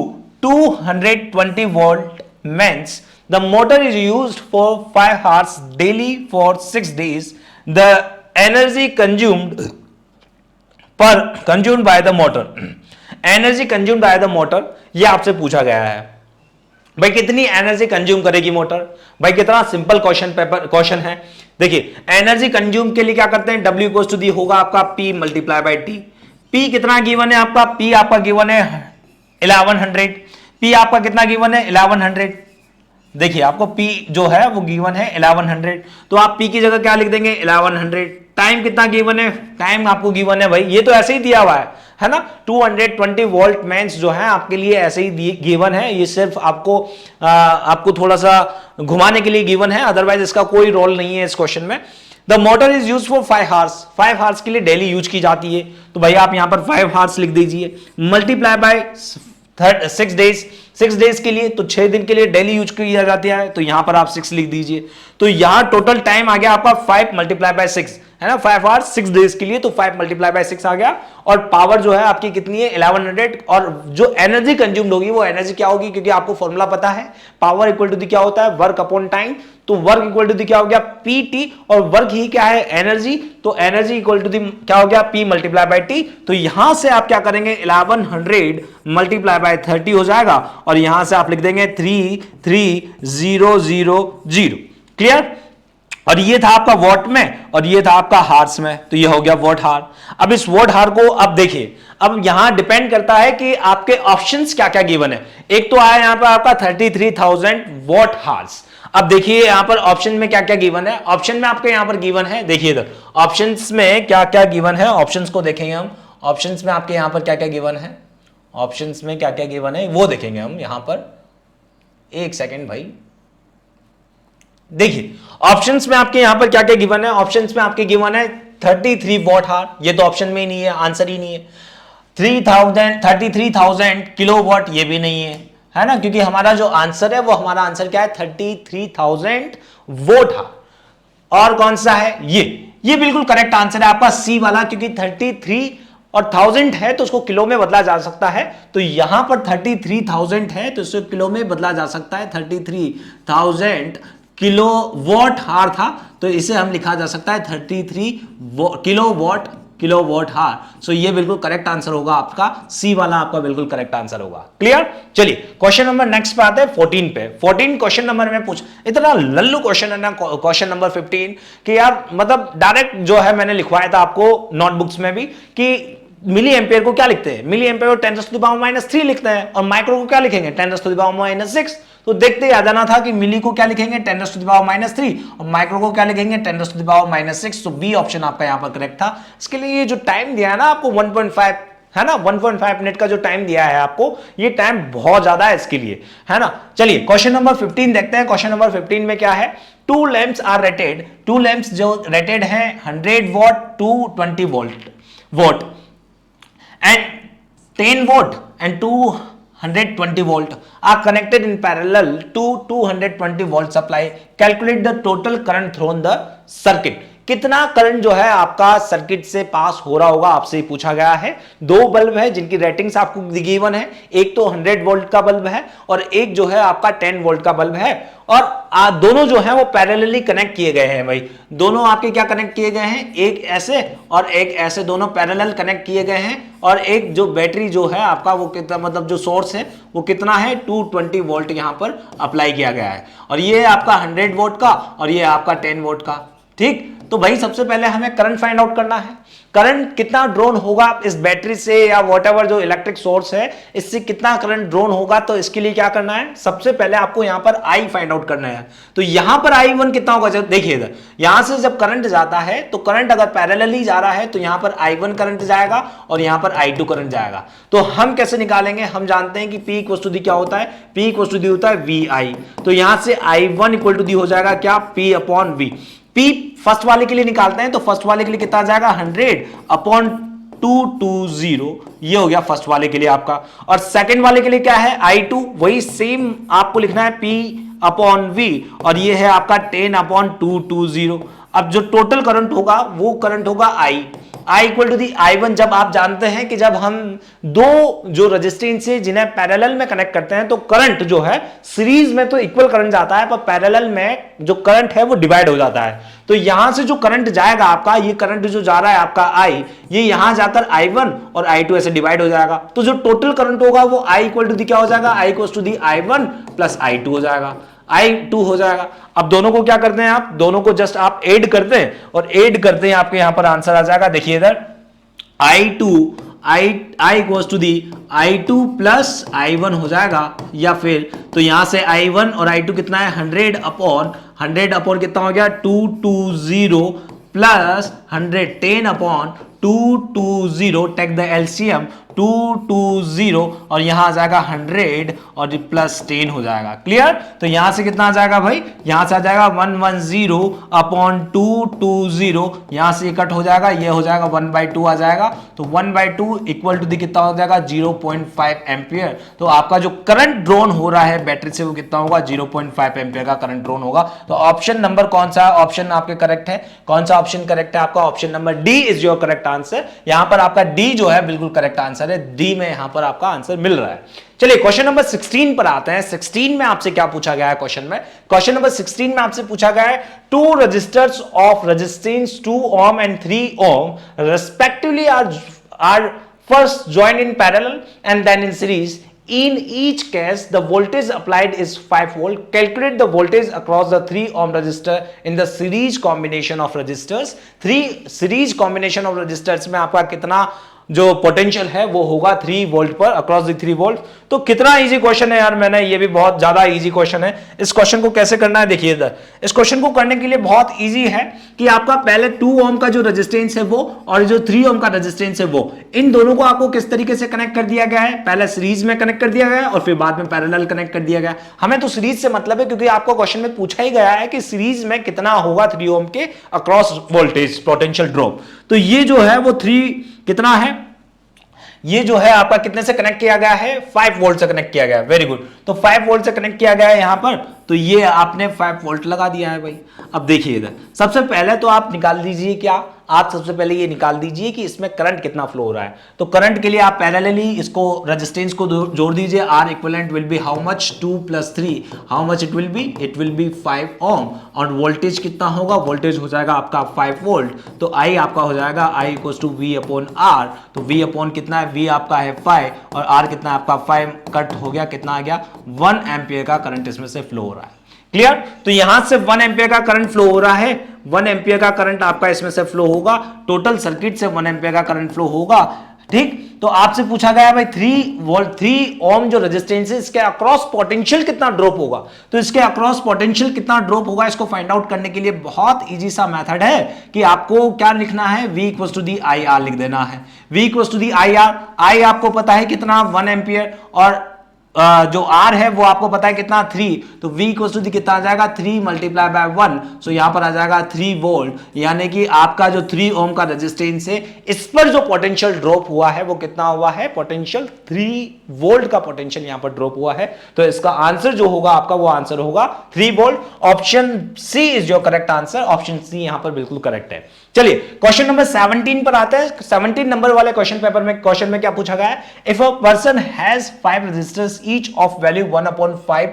220 volt mains the motor is used for 5 hours daily for 6 days. The energy consumed by the motor, energy consumed by the motor, ये आपसे पूछा गया है भाई कितनी एनर्जी कंज्यूम करेगी मोटर। भाई कितना सिंपल क्वेश्चन है। देखिए एनर्जी कंज्यूम के लिए क्या करते हैं, W इक्वल्स टू दी होगा आपका P multiply by T। P कितना गिवन है आपका, P आपका गिवन है 1100। P आपका कितना गिवन है 1100। देखिए आपको P जो है वो गिवन है 1100, तो आप P की जगह क्या लिख देंगे 1100। टाइम कितना गिवन है, टाइम आपको गिवन है भाई, ये तो ऐसे ही दिया हुआ है ना, 220 वोल्ट मेंस जो है आपके लिए ऐसे ही गिवन है, ये सिर्फ आपको थोड़ा सा घुमाने के लिए गिवन है, अदरवाइज इसका कोई रोल नहीं है इस क्वेश्चन में। The motor is use for 5 hours, 5 hours के लिए डेली यूज की जाती है, तो भाई आप यहां पर 5 hours लिख दीजिए, मल्टीप्लाई बाय 6 days, 6 days के लिए, तो 6 दिन के लिए डेली यूज किया जाता है, तो यहां पर आप 6 लिख दीजिए। तो यहां टोटल टाइम आ गया आपका 5 मल्टीप्लाई बाय 6, है ना, 5 hours 6 days के लिए, तो 5 मल्टीप्लाई बाय 6 आ गया। और पावर जो है आपकी कितनी है 1100, और जो एनर्जी कंज्यूम्ड होगी वो एनर्जी क्या होगी, क्योंकि आपको फॉर्मूला पता है, पावर इक्वल टू दी क्या होता है, वर्क अपॉन टाइम, तो वर्क इक्वल टू दी क्या हो गया PT, और वर्क ही क्या है एनर्जी, तो एनर्जी इक्वल टू दी क्या हो गया P मल्टीप्लाई बाय T। तो यहां से आप क्या करेंगे 1100 मल्टीप्लाई बाय 30 हो जाएगा, और यहां से आप लिख देंगे 33000। क्लियर। और ये था आपका वॉट में और ये था आपका हार्स में, तो ये हो गया वॉट हार। अब इस वॉट हार को अब देखिए, अब यहां डिपेंड करता है कि आपके ऑप्शंस क्या क्या गिवन है। एक तो आया यहां पर आपका 33,000 वॉट हार्स। अब देखिए यहां पर ऑप्शन में क्या क्या गिवन है, ऑप्शन में आपके यहां पर गिवन है, देखिए इधर ऑप्शंस में क्या क्या गिवन है, ऑप्शंस को देखेंगे हम, ऑप्शंस में आपके यहां पर क्या क्या गिवन है, ऑप्शंस में क्या क्या गिवन है वो देखेंगे हम यहां पर। एक सेकेंड भाई, देखिए ऑप्शंस में आपके यहां पर क्या क्या गिवन है, ऑप्शंस में आपके गिवन है 33 वॉट हार, ये तो ऑप्शन में ही नहीं है, आंसर ही नहीं है। 33,000 किलोवाट, ये भी नहीं है, है ना, क्योंकि हमारा जो आंसर है वो हमारा आंसर क्या है 33,000 वोट है। और कौन सा है ये बिल्कुल करेक्ट आंसर है आपका सी वाला, क्योंकि 33 और 1000 है तो उसको किलो में बदला जा सकता है, तो यहां पर 33,000 है तो इसको किलो में बदला जा सकता है, 33,000 किलो वॉट हार था तो इसे हम लिखा जा सकता है 33 किलो वॉट हार। सो ये बिल्कुल करेक्ट आंसर होगा आपका, सी वाला आपका बिल्कुल करेक्ट आंसर होगा। क्लियर। चलिए क्वेश्चन नंबर नेक्स्ट पे आते हैं 14 पे। 14 क्वेश्चन नंबर में पूछ, इतना लल्लू क्वेश्चन है ना क्वेश्चन नंबर 15 कि यार मतलब डायरेक्ट जो है मैंने लिखवाया था आपको नोटबुक्स में भी कि मिली एम्पियर को क्या लिखते हैं, मिली एम्पियर को 10⁻³ लिखते हैं और माइक्रो को क्या लिखेंगे 10⁻⁶। तो देखते ही आ जाना था कि मिली को क्या लिखेंगे 10⁻³ और माइक्रो को क्या लिखेंगे 10⁻⁶। तो बी ऑप्शन आपका यहां पर करेक्ट था। इसके लिए ये जो टाइम दिया है ना आपको 1.5 है ना, 1.5 मिनट का जो टाइम दिया है आपको, ये टाइम बहुत ज्यादा है इसके लिए, है ना। चलिए क्वेश्चन नंबर 15 देखते हैं। क्वेश्चन नंबर 15 में क्या है, two lamps are rated, two lamps जो रेटेड है 100 watt 220 volt and 10 volt and 220 volt are connected in parallel to 220 volt supply. Calculate the total current through the circuit. कितना current जो है आपका सर्किट से पास हो रहा होगा आपसे पूछा गया है। दो बल्ब है जिनकी रेटिंग्स आपको गिवन है, एक तो 100 वोल्ट का बल्ब है और एक जो है आपका 10 वोल्ट का बल्ब है, और दोनों जो है वो पैरेलली कनेक्ट किए गए हैं। भाई दोनों आपके क्या कनेक्ट किए गए हैं, एक ऐसे और एक ऐसे, दोनों पैरेलल कनेक्ट किए गए हैं। और एक जो बैटरी जो है आपका वो कितना, मतलब जो सोर्स है वो कितना है 220 वोल्ट यहां पर अप्लाई किया गया है, और ये आपका 100 वोल्ट का और ये आपका 10 वोल्ट का। ठीक, तो भाई सबसे पहले हमें करंट फाइंड आउट करना है। करंट कितना ड्रोन होगा इस बैटरी से या व्हाटएवर जो इलेक्ट्रिक सोर्स है इससे कितना करंट ड्रोन होगा, तो इसके लिए क्या करना है, सबसे पहले आपको यहां पर आई फाइंड आउट करना है। तो यहां पर I1 कितना होगा, जब देखिए इधर यहां से जब करंट जाता है तो करंट अगर पैरेलली जा रहा है तो यहां पर I1 करंट जाएगा और यहां पर I2 करंट जाएगा। तो हम कैसे निकालेंगे, हम जानते हैं कि P इक्वल टू दी क्या होता है, P इक्वल टू दी होता है VI। तो यहां से I1 इक्वल टू दी हो जाएगा क्या, P upon V। P first वाले के लिए निकालते हैं तो फर्स्ट वाले के लिए कितना आ जाएगा 100/220, ये हो गया फर्स्ट वाले के लिए आपका। और सेकंड वाले के लिए क्या है I2, वही सेम आपको लिखना है P अपॉन V, और ये है आपका 10/220। अब जो टोटल करंट होगा वो करंट होगा I equal to the I1। जब आप जानते हैं कि जब हम दो जो रेजिस्टेंस है जिन्हें पैरेलल में कनेक्ट करते हैं तो करंट जो है सीरीज में तो इक्वल करंट जाता है, पर पैरेलल में जो करंट है वो डिवाइड हो जाता है। तो यहां से जो करंट जाएगा आपका, ये करंट जो जा रहा है आपका I, ये यहां जाकर I1 और I2 ऐसे डिवाइड हो जाएगा। तो जो टोटल करंट होगा वो I इक्वल टू दी क्या हो जाएगा, I equal to the I1 plus I2 हो जाएगा, I2 हो जाएगा। अब दोनों को क्या करते हैं आप, दोनों को जस्ट आप ऐड करते हैं और ऐड करते हैं, आपके यहां पर आंसर आ जाएगा। देखिए इधर I equals to the I2 plus I1 हो जाएगा, या फिर तो यहां से I1 और I2 कितना है 100 अपॉन कितना हो गया 220 प्लस 100 10/220, टेक द एलसीएम 220 और यहां आ जाएगा 100 और प्लस 10 हो जाएगा। क्लियर। तो यहां से कितना आ जाएगा भाई, यहां से आ जाएगा 110/220, यहां से कट हो जाएगा, ये हो जाएगा 1/2 आ जाएगा। तो 1/2 इक्वल टू दी कितना हो जाएगा 0.5 एम्पियर। तो आपका जो करंट ड्रोन हो रहा है बैटरी से वो कितना होगा 0.5 एम्पियर का करंट ड्रोन होगा। तो ऑप्शन नंबर कौन सा ऑप्शन आपके करेक्ट है, कौन सा ऑप्शन करेक्ट है आपका, option number D is your correct answer. यहां पर आपका डी जो है बिल्कुल करेक्ट आंसर है, डी में यहां पर आपका आंसर मिल रहा है। चलिए क्वेश्चन नंबर 16 पर आते हैं। 16 में आपसे क्या पूछा गया है क्वेश्चन में, क्वेश्चन नंबर 16 में आपसे पूछा गया है two resistors of resistance 2 ohm and 3 ohm respectively are first joined in parallel and then in series. In each case the voltage applied is 5 volt. Calculate the voltage across the 3 ohm resistor in the series combination of resistors. 3 series combination of resistors में आपका कितना जो potential है वो होगा 3 volt पर across the 3 volt. तो कितना इजी क्वेश्चन है यार, मैंने ये भी बहुत ज्यादा इजी क्वेश्चन है। इस क्वेश्चन को कैसे करना है देखिए इधर, इस क्वेश्चन को करने के लिए बहुत इजी है कि आपका पहले 2 ओम का जो रेजिस्टेंस है वो और जो 3 ओम का रेजिस्टेंस है वो, इन दोनों को आपको किस तरीके से कनेक्ट कर दिया गया है, पहले सीरीज में कनेक्ट कर दिया गया है और फिर बाद में पैरेलल कनेक्ट कर दिया गया। हमें तो सीरीज से मतलब है क्योंकि आपको क्वेश्चन में पूछा ही गया है कि सीरीज में कितना होगा 3 ओम के अक्रॉस वोल्टेज पोटेंशियल ड्रॉप। तो ये जो है वो 3 कितना है, ये जो है आपका कितने से कनेक्ट किया गया है, 5 वोल्ट से कनेक्ट किया गया है। वेरी गुड, तो 5 वोल्ट से कनेक्ट किया गया है यहां पर, तो ये आपने 5 वोल्ट लगा दिया है भाई। अब देखिए इधर सबसे पहले तो आप निकाल दीजिए, क्या आप सबसे पहले ये निकाल दीजिए कि इसमें करंट कितना फ्लो हो रहा है। तो करंट के लिए आप पैरेलली इसको रेजिस्टेंस को जोड़ दीजिए, R equivalent will be how much, 2 + 3, how much it will be 5 ohm. और वोल्टेज कितना होगा, वोल्टेज हो जाएगा आपका 5 वोल्ट, तो आई आपका हो जाएगा I equal to V upon R. तो वी अपॉन कितना है, वी आपका है 5 और आर कितना है आपका 5, कट हो गया, कितना आ गया 1 एम्पियर का करंट इसमें से फ्लो हो रहा है। क्लियर, तो यहां से 1 एम्पियर का करंट फ्लो हो रहा है, 1 एम्पियर का करंट आपका इसमें से फ्लो होगा, टोटल सर्किट से 1 एम्पियर का करंट फ्लो होगा। ठीक, तो आपसे पूछा गया भाई 3 ओम जो रेजिस्टेंस है इसके अक्रॉस पोटेंशियल कितना ड्रॉप होगा। तो इसके अक्रॉस पोटेंशियल कितना ड्रॉप होगा इसको फाइंड आउट करने के लिए बहुत इजी सा मेथड है कि आपको क्या लिखना है, V equals to the I R लिख देना है। V equals to the I R, I आपको पता है कितना 1 एम्पियर और जो R है वो आपको पता है कितना 3, तो V इक्वल्स टू दी कितना आ जाएगा 3 मल्टीप्लाई बाय 1, सो यहां पर आ जाएगा 3 वोल्ट, यानी कि आपका जो 3 ओम का रेजिस्टेंस है इस पर जो पोटेंशियल ड्रॉप हुआ है वो कितना हुआ है, पोटेंशियल 3 वोल्ट का पोटेंशियल यहां पर ड्रॉप हुआ है। तो इसका आंसर जो होगा आपका वो आंसर होगा 3 volt. Option C is your correct answer, option C यहां पर बिल्कुल करेक्ट है। चलिए क्वेश्चन नंबर 17 पर आते हैं। 17 नंबर वाले क्वेश्चन पेपर में क्वेश्चन में क्या पूछा गया है, if a person has 5 resistors each of value 1/5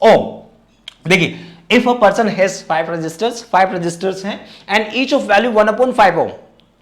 ohm. देखिए if a person has 5 resistors हैं and each of value 1/5 ohm,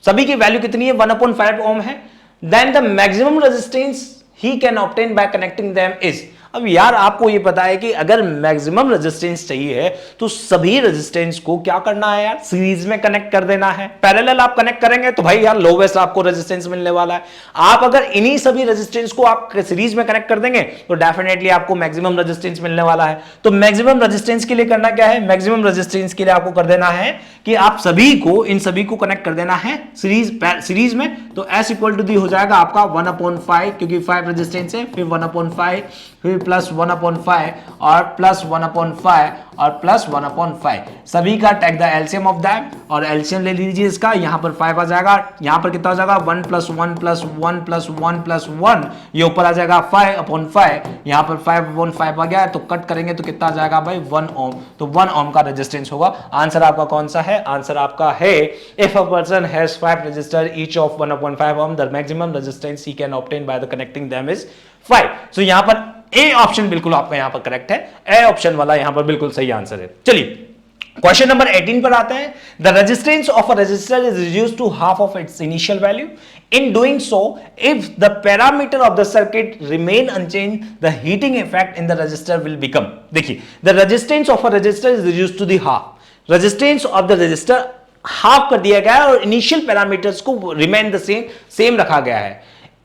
सभी की वैल्यू कितनी है 1/5 ओम है, then the maximum resistance he can obtain by connecting them is. अब यार आपको ये पता है कि अगर मैक्सिमम रेजिस्टेंस चाहिए है तो सभी रेजिस्टेंस को क्या करना है यार, सीरीज में कनेक्ट कर देना है। पैरेलल आप कनेक्ट करेंगे तो भाई यार लोवेस्ट आपको रेजिस्टेंस मिलने वाला है। आप अगर इन्हीं सभी रेजिस्टेंस को आप सीरीज में कनेक्ट कर देंगे तो डेफिनेटली आपको मैक्सिमम रेजिस्टेंस मिलने वाला है। तो मैक्सिमम रेजिस्टेंस के लिए करना क्या है, मैक्सिमम रेजिस्टेंस के लिए आपको कर देना है कि आप सभी को, इन सभी को कनेक्ट कर देना है सीरीज में। तो S इक्वल टू दी हो जाएगा आपका 1/5, क्योंकि 5 रेजिस्टेंस है, फिर 1/5, फिर प्लस 1/5 और प्लस 1/5 और प्लस 1/5, सभी का take the LCM of that, और एलसीएम ले लीजिए इसका। यहां पर 5 आ जाएगा, यहां पर कितना हो जाएगा 1 + 1 + 1 + 1 + 1, ये ऊपर आ जाएगा 5/5, यहां पर 5/5 आ गया, तो कट करेंगे तो कितना आ जाएगा भाई 1 ओम। तो 1 ओम का रेजिस्टेंस होगा। आंसर आपका कौन सा है, आंसर आपका है if a person has 5 resistor each of 1/5 ohm, the maximum resistance he can obtain by the connecting them is 5। So यहां पर ए ऑप्शन बिल्कुल आपका यहां पर करेक्ट है, ए ऑप्शन वाला यहां पर बिल्कुल सही आंसर है। चलिए क्वेश्चन नंबर 18 पर आते हैं। The resistance of a resistor is reduced to half of its initial value. In doing so, if the parameter of the circuit remain unchanged, the heating effect in the resistor will become। देखिए the resistance of a resistor is reduced to the half, resistance of the resistor half कर दिया गया है और initial parameters को remain the same रखा गया है।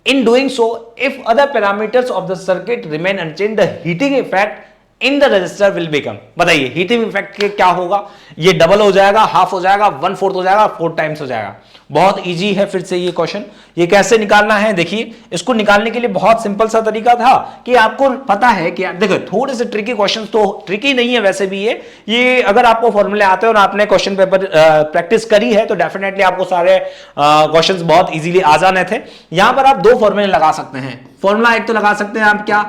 In doing so, if other parameters of the circuit remain unchanged, the heating effect in the resistor will become। बताइए हीटिंग इफेक्ट के क्या होगा, ये डबल हो जाएगा, हाफ हो जाएगा, 1/4 हो जाएगा, 4 टाइम्स हो जाएगा। बहुत इजी है फिर से ये क्वेश्चन। ये कैसे निकालना है, देखिए इसको निकालने के लिए बहुत सिंपल सा तरीका था कि आपको पता है कि देखो थोड़े से ट्रिकी क्वेश्चंस, तो ट्रिकी नहीं है वैसे भी ये अगर आपको फॉर्मूले आते हैं और आपने क्वेश्चन पेपर प्रैक्टिस करी है तो डेफिनेटली आपको सारे क्वेश्चंस बहुत इजीली आ जाने थे। यहां पर आप 2 फॉर्मूले लगा सकते हैं। फॉर्मूला एक तो लगा सकते हैं आप क्या,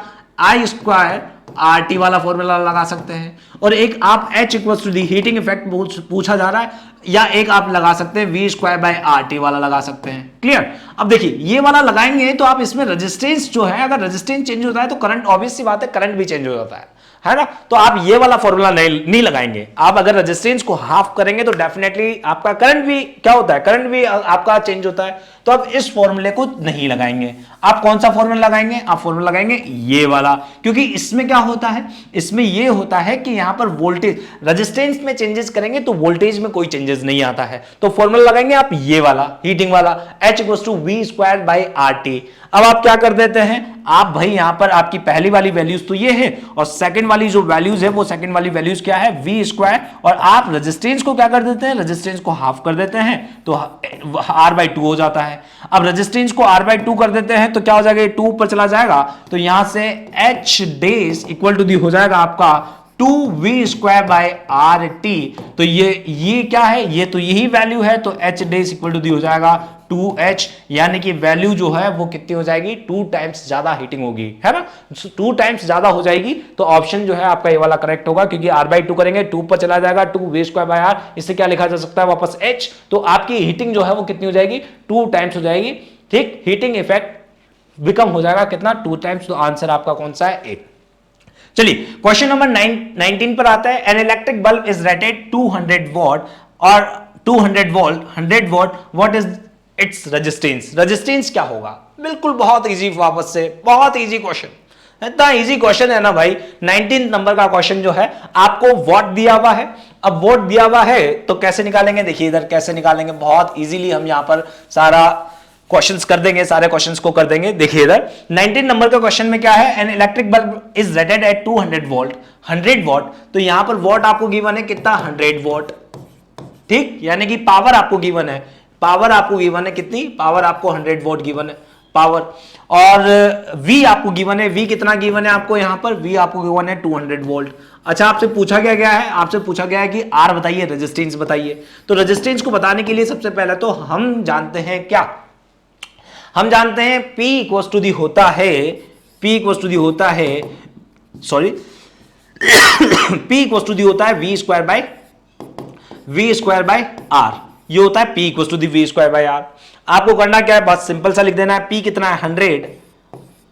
I² RT वाला फॉर्मूला लगा सकते हैं, और एक आप H equals to the heating effect पूछा जा रहा है, या एक आप लगा सकते हैं V²/RT वाला लगा सकते हैं। क्लियर। अब देखिए ये वाला लगाएंगे तो आप इसमें रेजिस्टेंस जो है, अगर रेजिस्टेंस चेंज होता है तो करंट, ऑब्वियस सी बात है करंट भी चेंज हो जाता है ना। तो आप ये वाला फॉर्मूला नहीं लगाएंगे। आप अगर रेजिस्टेंस को हाफ करेंगे तो डेफिनेटली आपका करंट भी क्या होता है, करंट भी आपका चेंज होता है। तो आप इस फॉर्मूले को नहीं लगाएंगे। आप कौन सा फॉर्मूला लगाएंगे, आप फॉर्मूला लगाएंगे ये वाला, क्योंकि इसमें क्या होता है, इसमें ये होता है कि यहां पर वोल्टेज, रेजिस्टेंस में चेंजेस करेंगे तो वोल्टेज में कोई चेंजेस नहीं आता है। तो फॉर्मूला लगाएंगे आप ये वाला, हीटिंग वाला, H इक्वल्स टू V²/RT। अब आप क्या कर देते हैं, आप भाई यहां पर आपकी पहली वाली वैल्यूज तो ये है, और सेकंड वाली जो वैल्यूज है वो सेकंड वाली वैल्यूज क्या है, V², और आप रेजिस्टेंस को क्या कर देते हैं, रेजिस्टेंस को हाफ कर देते हैं तो R/2 हो जाता है। अब रेजिस्टेंस को R/2 कर देते हैं तो क्या हो जाएगा, 2 ऊपर चला जाएगा, तो यहां से H dash equal to the हो जाएगा आपका 2v²/rt। तो ये क्या है, ये तो यही वैल्यू है, तो h dash equal to the हो जाएगा 2h, यानी कि वैल्यू जो है वो कितनी हो जाएगी, 2 टाइम्स ज्यादा हीटिंग होगी, है ना, 2 टाइम्स ज्यादा हो जाएगी। तो ऑप्शन जो है आपका ये वाला करेक्ट होगा, क्योंकि r/2 करेंगे 2 पर चला जाएगा 2v²/r, इससे क्या लिखा जा सकता है वापस h, तो आपकी हीटिंग जो है वो कितनी हो जाएगी, 2 टाइम्स हो जाएगी। ठीक, हीटिंग इफेक्ट बिकम हो जाएगा कितना, 2 टाइम्स। तो आंसर आपका कौन सा है, ए। चलिए क्वेश्चन नंबर 19 पर आता है। An electric bulb is rated 200 what और 200 volt 100 what, what is its resistance. Resistance क्या होगा, बिल्कुल बहुत इजी, वापस से बहुत इजी क्वेश्चन, इतना इजी क्वेश्चन है ना भाई। 19 नंबर का क्वेश्चन जो है, आपको वॉट दिया हुआ है। अब वॉट दिया हुआ है तो कैसे निकालेंगे, देखिए इधर कैसे निकालेंगे, बहुत इजीली हम यहां पर सारा क्वेश्चंस कर देंगे, सारे क्वेश्चंस को कर देंगे। देखिए इधर 19 नंबर का क्वेश्चन में क्या है, an electric bulb is rated eight 200 volt 100 what. तो यहां पर वॉट आपको गिवन है कितना, 100 वॉट। ठीक, यानी कि पावर आपको गिवन है, पावर आपको गिवन है कितनी, पावर आपको 100 वॉट गिवन है पावर। और V आपको गिवन है, V कितना गिवन है आपको, यहां पर V आपको गिवन है 200 वोल्ट। अच्छा, आपसे पूछा गया है, आपसे पूछा गया है कि R बताइए, रेजिस्टेंस बताइए। तो रेजिस्टेंस को बताने के लिए सबसे पहले तो हम जानते हैं क्या, हम जानते हैं P इक्वल्स टू दी होता है, P इक्वल्स टू दी होता है, sorry P equals to the होता है v²/r, ये होता है P equals to the v²/r। आपको करना क्या है, बस सिंपल सा लिख देना है, P कितना है 100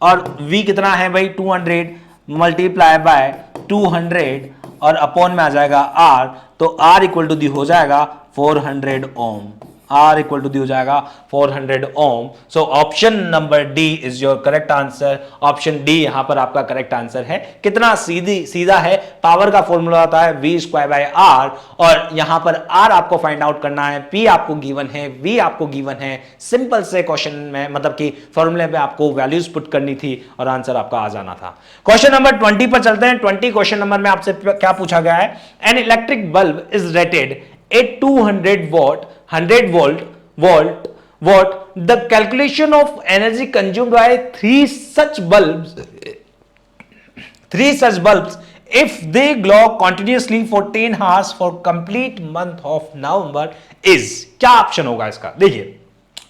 और V कितना है भाई 200 मल्टीप्लाई बाय 200 और अपॉन में आ जाएगा R, तो R इक्वल टू दी हो जाएगा 400 ohm, R equal to the हो जाएगा 400 ohm. So option number D is your correct answer. Option D यहां पर आपका करेक्ट आंसर है। कितना सीधा है, पावर का फॉर्मूला होता है v²/r और यहां पर R आपको फाइंड आउट करना है, P आपको गिवन है, V आपको गिवन है। सिंपल से क्वेश्चन में मतलब कि फॉर्मूले पे आपको वैल्यूज पुट करनी थी और आंसर आपका आ जाना था। क्वेश्चन नंबर 20 पर चलते हैं। 20 क्वेश्चन नंबर में आपसे क्या पूछा गया है, an electric bulb is rated eight 200 what 100 volt, the calculation of energy consumed by three such bulbs if they glow continuously for 10 hours for complete month of November is, क्या option होगा इसका। देखिए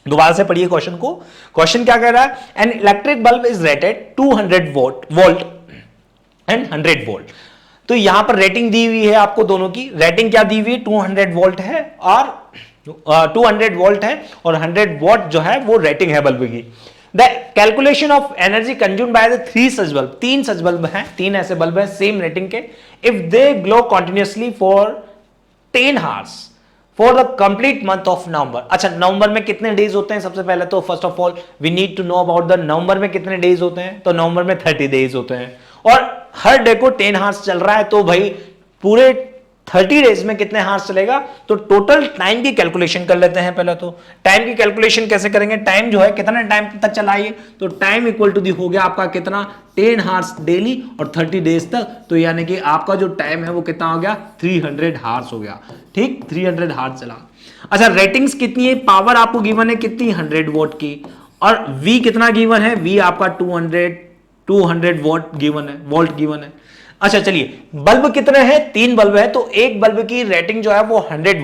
दोबारा से पढ़िए क्वेश्चन को। Question क्या कह रहा है, an electric bulb is rated 200 volt and 100 volt. तो यहां पर रेटिंग दी हुई है आपको, दोनों की रेटिंग क्या दी हुई है, 200 वोल्ट है और 200 वोल्ट है और 100 वॉट जो है वो रेटिंग है बल्ब की। The calculation of energy consumed by the 3 such bulb, 3 such bulb हैं, 3 ऐसे बल्ब हैं सेम रेटिंग के। If they glow continuously for 10 hours for the complete month of November. अच्छा, नवंबर में कितने डेज होते हैं, सबसे पहले तो first of all we need to know about the November में कितने डेज होते हैं। तो नवंबर में 30 डेज होते हैं और हर डे को 10 आवर्स चल रहा है, तो भाई पूरे 30 डेज में कितने हार्स चलेगा। तो टोटल टाइम की कैलकुलेशन कर लेते हैं। पहले तो टाइम की कैलकुलेशन कैसे करेंगे, टाइम जो है कितना टाइम तक चलाइए, तो टाइम इक्वल टू दी हो गया आपका कितना, 10 हार्स डेली और 30 डेज तक। तो यानी कि आपका जो टाइम है वो कितना हो गया, 300 हार्स हो गया। ठीक, 300 हार्स चला। अच्छा, रेटिंग्स कितनी है, पावर आपको गिवन है कितनी, 100 वोट की, और V कितना गिवन है, V आपका 200 वोल्ट गिवन है, वोल्ट गिवन है। अच्छा चलिए, बल्ब कितने हैं, 3 बल्ब है, तो एक बल्ब की रेटिंग जो है वो 100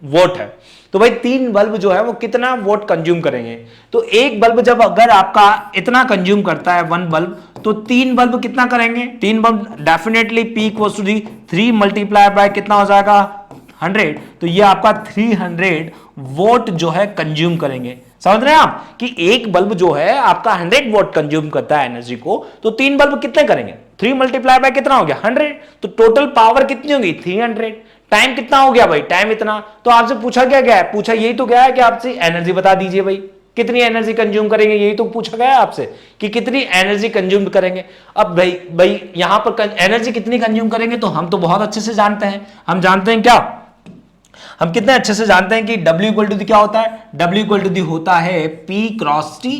वोट है। तो भाई 3 बल्ब जो है वो कितना वोट कंज्यूम करेंगे। तो एक बल्ब जब अगर आपका इतना कंज्यूम करता है 1 बल्ब, तो 3 बल्ब कितना करेंगे, 3 bulb definitely P equals to 3 multiply by कितना हो जाएगा 100। तो ये आपका 300 वोट जो है कंज्यूम करेंगे। समझ रहे हैं आप कि एक बल्ब जो है आपका 100 वोट कंज्यूम करता है एनर्जी को, तो 3 बल्ब कितने करेंगे, 3 मल्टीप्लाई बाय कितना हो गया 100। तो टोटल पावर कितनी होगी 300। टाइम कितना हो गया भाई, टाइम इतना। तो आपसे पूछा क्या गया है, पूछा यही तो गया है कि आपसे एनर्जी बता दीजिए भाई, कितनी एनर्जी कंज्यूम करेंगे, यही तो पूछा गया है आपसे कि कितनी एनर्जी कंज्यूम करेंगे। अब भाई यहां पर एनर्जी कितनी कंज्यूम करेंगे, तो हम तो बहुत अच्छे से जानते हैं। हम जानते हैं क्या, हम कितने अच्छे से जानते हैं कि W इक्वल टू दी क्या होता है, W इक्वल टू दी होता है P क्रॉस T।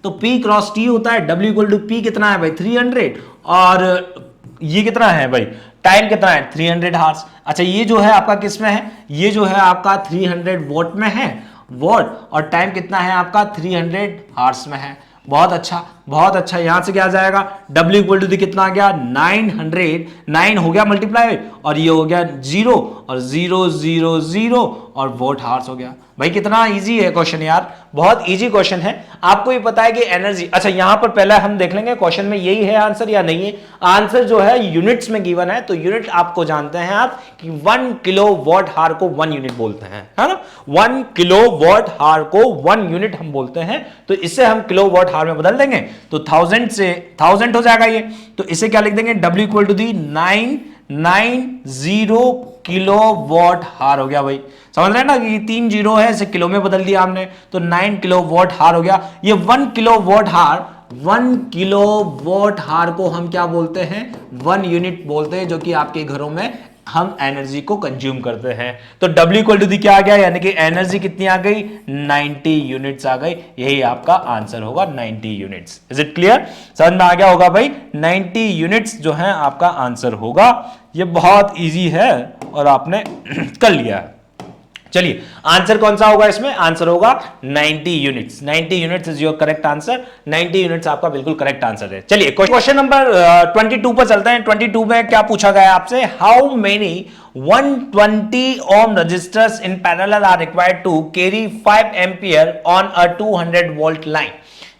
तो P क्रॉस T होता है, W इक्वल टू P कितना है भाई 300, और ये कितना है भाई, टाइम कितना है 300 हार्स। अच्छा, ये जो है आपका किस में है, ये जो है आपका 300 वोट में है, वोट, और टाइम कितना है आपका 300 हार्स में है। बहुत अच्छा, बहुत अच्छा। यहां से क्या आ जाएगा, W इक्वल टू दी कितना आ गया 900, 9 हो गया मल्टीप्लाई और ये हो गया 0 और 0 0 0 और वोट हार्स हो गया। भाई कितना इजी है क्वेश्चन यार, बहुत इजी क्वेश्चन है। आपको ये पता है कि एनर्जी, अच्छा यहां पर पहले हम देख लेंगे क्वेश्चन में यही है आंसर या नहीं है। आंसर जो है यूनिट्स में गिवन है, तो यूनिट आपको जानते हैं आप कि 1 किलो वॉट हार को 1 यूनिट बोलते हैं, है ना। 1 किलो वॉट हार को 1 यूनिट हम बोलते हैं, तो इसे हम किलो वॉट हार में बदल देंगे तो 1000 से 1000 हो जाएगा ये। तो इसे क्या लिख देंगे, W equal to the 990 kilo watt hour हो गया। भाई समझ रहे हैं ना कि 3 जीरो है, इसे किलो में बदल दिया हमने, तो 9 किलो वॉट हार हो गया। ये 1 किलो वॉट हार, 1 किलो वॉट हार को हम क्या बोलते हैं, 1 यूनिट बोलते हैं, जो कि आपके घरों में हम एनर्जी को कंज्यूम करते हैं। तो W इक्वल टू दी क्या आ गया, यानी कि एनर्जी कितनी आ गई, 90 यूनिट्स आ गई। यही आपका आंसर होगा 90 यूनिट्स। इज इट क्लियर, समझ में आ गया होगा भाई, 90 यूनिट्स जो है आपका आंसर होगा। ये बहुत इजी है और आपने कर लिया है। चलिए आंसर कौन सा होगा इसमें, आंसर होगा 90 units. 90 units is your correct answer. 90 units आपका बिल्कुल करेक्ट आंसर है। चलिए क्वेश्चन नंबर 22 पर चलते हैं। 22 में क्या पूछा गया आपसे, how many 120 ohm resistors in parallel are required to carry 5 ampere on a 200 volt line.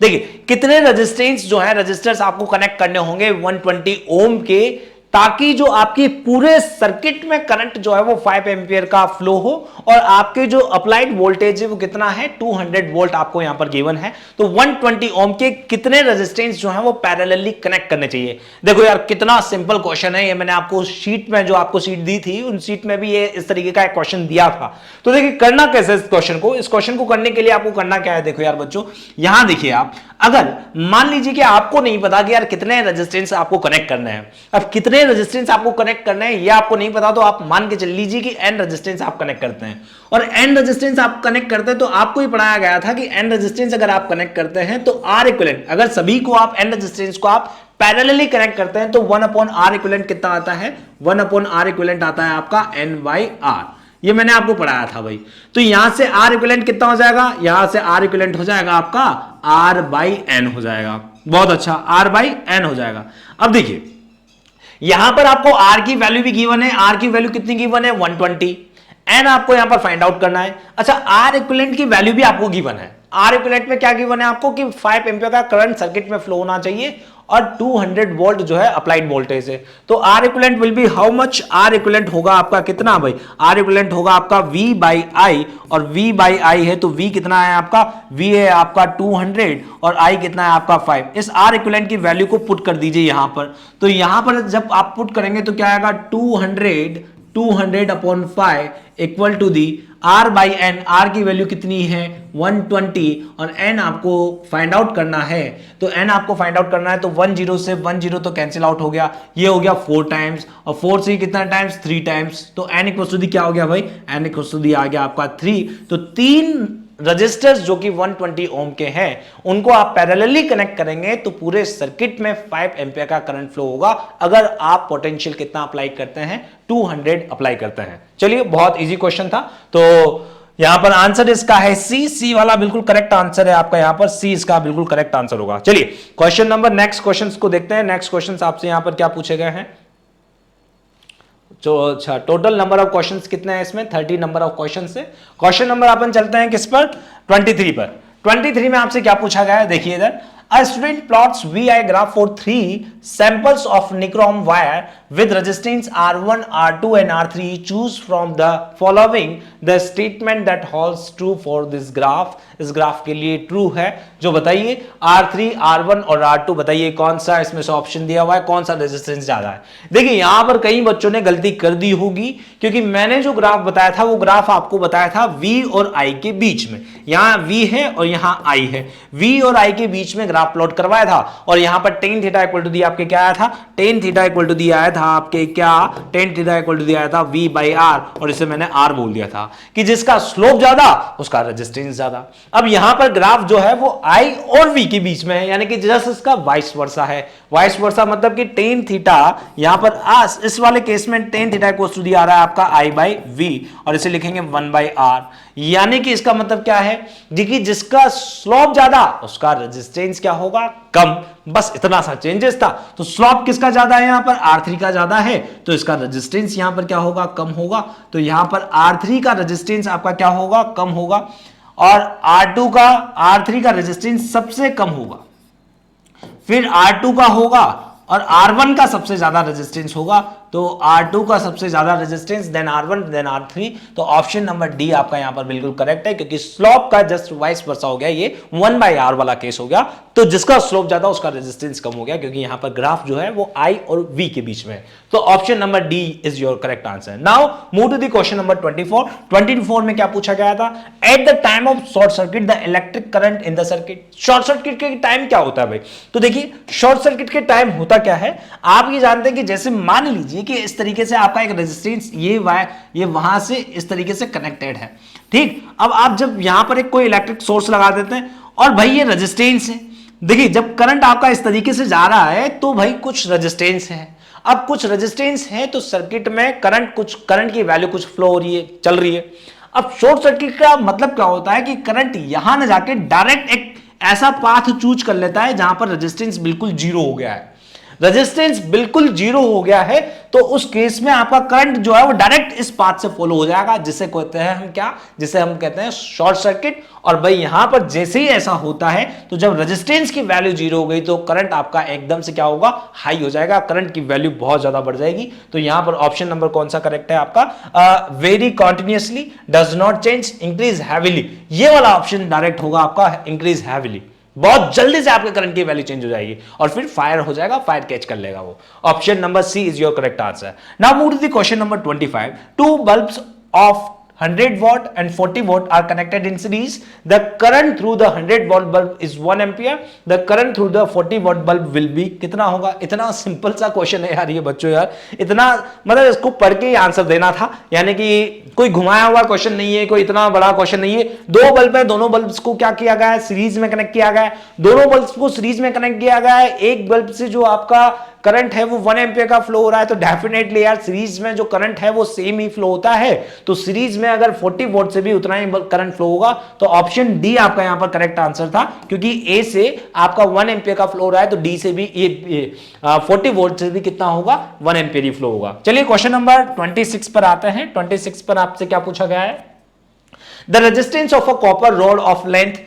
देखिए कितने रजिस्टेंस जो है, रजिस्टर्स आपको कनेक्ट करने होंगे 120 ओम के, ताकि जो आपकी पूरे सर्किट में करंट जो है वो 5 एम्पियर का फ्लो हो, और आपके जो अप्लाइड वोल्टेज है वो कितना है 200 वोल्ट आपको यहां पर गिवन है। तो 120 ओम के कितने रेजिस्टेंस जो है वो पैरेलली कनेक्ट करने चाहिए। देखो यार कितना सिंपल क्वेश्चन है ये, मैंने आपको शीट में जो आपको शीट दी थी उन शीट में भी ये इस तरीके का एक क्वेश्चन दिया था। तो देखिए करना कैसे इस क्वेश्चन को, इस क्वेश्चन को करने के लिए आपको करना क्या है, देखो यार बच्चों यहां देखिए आप, अगर मान लीजिए कि आपको नहीं पता कि यार कितने रेजिस्टेंस आपको कनेक्ट करने हैं, अब कितने रेजिस्टेंस आपको कनेक्ट करने हैं ये आपको नहीं पता, तो आप मान के चल लीजिए कि n रेजिस्टेंस आप कनेक्ट करते हैं, और n रेजिस्टेंस आप कनेक्ट करते हैं तो आपको ही पढ़ाया गया था कि n रेजिस्टेंस अगर आप कनेक्ट करते हैं तो R इक्विवेलेंट, अगर सभी को आप n रेजिस्टेंस को आप पैरेलली कनेक्ट करते हैं तो 1/R इक्विवेलेंट कितना आता है, 1/R इक्विवेलेंट आता है आपका n/R। ये मैंने आपको पढ़ाया था भाई। तो यहां से R इक्विवेलेंट कितना हो जाएगा, यहां से R इक्विवेलेंट हो जाएगा आपका R/N हो जाएगा। बहुत अच्छा, R/N हो जाएगा। अब देखिए यहां पर आपको R की वैल्यू भी गिवन है, R की वैल्यू कितनी गिवन है 120, N आपको यहां पर फाइंड आउट करना है। अच्छा R इक्विवेलेंट की वैल्यू भी आपको गिवन है, R इक्विवेलेंट में क्या गिवन है आपको कि 5 एम्पीयर का करंट सर्किट में फ्लो होना चाहिए और 200 वोल्ट जो है अप्लाइड वोल्टेज है। तो R equivalent will be how much, R equivalent होगा आपका कितना भाई, R इक्विवेलेंट होगा आपका V/I, और V/I है तो V कितना है आपका, V है आपका 200 और I कितना है आपका 5। इस R इक्विवेलेंट की वैल्यू को पुट कर दीजिए यहां पर, तो यहां पर जब आप पुट करेंगे तो क्या आएगा 200/5 equal to the R/N। R की वैल्यू कितनी है 120 और N आपको फाइंड आउट करना है, तो N आपको फाइंड आउट करना है तो 10 से 10 तो कैंसिल आउट हो गया, ये हो गया 4 टाइम्स, और 4 से कितना टाइम्स 3 टाइम्स, तो N इक्वल टू दी क्या हो गया भाई, N इक्वल टू दी आ गया आपका 3। तो 3 रजिस्टर्स जो कि 120 ओम के हैं उनको आप पैरेलली कनेक्ट करेंगे तो पूरे सर्किट में 5 एम्पीयर का करंट फ्लो होगा, अगर आप पोटेंशियल कितना अप्लाई करते हैं 200 अप्लाई करते हैं। चलिए बहुत इजी क्वेश्चन था, तो यहां पर आंसर इसका है सी वाला बिल्कुल करेक्ट आंसर है आपका, यहां पर सी इसका बिल्कुल करेक्ट आंसर होगा। चलिए क्वेश्चन नंबर नेक्स्ट क्वेश्चन को देखते हैं। नेक्स्ट क्वेश्चन आपसे यहां पर क्या पूछे गए हैं, जो अच्छा टोटल नंबर ऑफ क्वेश्चंस कितने हैं इसमें, 30 नंबर ऑफ क्वेश्चंस है। क्वेश्चन नंबर अपन चलते हैं किस पर, 23 पर। 23 में आपसे क्या पूछा गया है, देखिए इधर, A student plots VI graph for 3 samples of nichrome wire with resistance R1, R2 and R3. Choose from the following the statement that holds true for this graph. इस ग्राफ के लिए ट्रू है जो बताइए, R3, R1 और R2 बताइए कौन सा इसमें से ऑप्शन दिया हुआ है, कौन सा रेजिस्टेंस ज्यादा है। देखिए यहां पर कई बच्चों ने गलती कर दी होगी, क्योंकि मैंने जो ग्राफ बताया था वो ग्राफ आपको बताया था V और I के बीच में, यहां V है और यहां I है, V और I के बीच में ग्राफ प्लॉट करवाया था, और यहां पर tan theta equal to the आपके क्या आया था, tan theta equal to the आया था आपके क्या, tan theta equal to the आया था V/R, और इसे मैंने R बोल दिया था कि जिसका स्लोप ज्यादा उसका रेजिस्टेंस ज्यादा। अब यहां पर ग्राफ जो है वो I और V के बीच में है, यानी कि जस्ट इसका वाइस वर्सा है। वाइस वर्सा मतलब कि tan थीटा यहां पर इस वाले केस में tan theta equal to the आ रहा है आपका I/V, और इसे लिखेंगे 1/R, यानी कि इसका मतलब क्या है जी, कि जिसका स्लोप ज्यादा उसका रेजिस्टेंस क्या होगा, कम। बस इतना सा चेंजेस था। तो स्लोप किसका ज्यादा है, यहां पर R3 का ज्यादा है, तो इसका रेजिस्टेंस यहां पर क्या होगा, कम होगा। तो यहां पर R3 का रेजिस्टेंस आपका क्या होगा, कम होगा, और R3 का रेजिस्टेंस सबसे कम होगा, फिर R2 का होगा, और R1 का सबसे ज्यादा रेजिस्टेंस होगा। तो R2 का सबसे ज्यादा resistance, then R1, then R3। तो ऑप्शन नंबर डी आपका यहां पर बिल्कुल करेक्ट है, क्योंकि स्लोप का जस्ट वाइस वर्सा हो गया, ये 1/R वाला केस हो गया। तो जिसका स्लोप ज्यादा उसका रेजिस्टेंस कम हो गया, क्योंकि यहां पर ग्राफ जो है वो I और V के बीच में है। तो option number D is your correct answer. Now move to the question number 24। 24 में क्या पूछा गया था, at the time of short circuit the electric current in the circuit. Short circuit के टाइम क्या होता है भाई, तो देखिए शॉर्ट सर्किट के टाइम होता क्या है, आप ये जानते हैं कि जैसे मान लीजिए कि इस तरीके से आपका एक रेजिस्टेंस ये वायर ये वहां से इस तरीके से कनेक्टेड है, ठीक। अब आप जब यहां पर एक कोई इलेक्ट्रिक सोर्स लगा देते हैं और भाई ये रेजिस्टेंस है, देखिए जब करंट आपका इस तरीके से जा रहा है तो भाई कुछ रेजिस्टेंस है। अब कुछ रेजिस्टेंस है तो सर्किट में करंट की वैल्यू कुछ फ्लो हो रही है, चल रही है। अब शॉर्ट सर्किट का मतलब क्या होता है कि करंट यहां ना जाके डायरेक्ट एक ऐसा पाथ चूज कर लेता है जहां पर रेजिस्टेंस बिल्कुल जीरो हो गया है। रेजिस्टेंस बिल्कुल जीरो हो गया है तो उस केस में आपका करंट जो है वो डायरेक्ट इस पाथ से फॉलो हो जाएगा, जिसे कहते हैं हम क्या, जिसे हम कहते हैं शॉर्ट सर्किट। और भाई यहां पर जैसे ही ऐसा होता है तो जब रेजिस्टेंस की वैल्यू जीरो हो गई तो करंट आपका एकदम से क्या होगा, हाई हो जाएगा, करंट की वैल्यू बहुत ज्यादा बढ़ जाएगी। तो यहां पर ऑप्शन नंबर कौन सा करेक्ट है आपका, very continuously, does not change, increase heavily, ये वाला ऑप्शन डायरेक्ट होगा आपका, इंक्रीज हैवीली। बहुत जल्दी से आपके करंट की वैल्यू चेंज हो जाएगी और फिर फायर हो जाएगा, फायर कैच कर लेगा वो। Option number C is your correct answer. Now move to the question number 25। Two bulbs of 100 watt and 40 watt are connected in series. The current through the 100 watt bulb is 1 ampere. The current through the 40 watt bulb will be कितना होगा। इतना simple सा question है यार ये बच्चों, यार इतना मतलब इसको पढ़ के ही आंसर देना था, यानी कि कोई घुमाया हुआ क्वेश्चन नहीं है, कोई इतना बड़ा क्वेश्चन नहीं है। दो बल्ब है, दोनों बल्ब्स को क्या किया गया है, सीरीज में कनेक्ट किया गया है। दोनों बल्ब्स को सीरीज में कनेक्ट किया गया है। एक बल्ब से जो आपका करंट है वो 1 एम्पियर का फ्लो हो रहा है, तो डेफिनेटली यार सीरीज में जो करंट है वो सेम ही फ्लो होता है। तो सीरीज में अगर 40 वोल्ट से भी उतना ही करंट फ्लो होगा, तो ऑप्शन डी आपका यहां पर करेक्ट आंसर था, क्योंकि ए से आपका 1 एम्पियर का फ्लो हो रहा है, तो डी से भी 40 वोल्ट से भी कितना होगा, 1 एम्पियर ही फ्लो होगा। चलिए क्वेश्चन नंबर 26 पर आते हैं। 26 पर आपसे क्या पूछा गया है, the resistance of a copper rod of length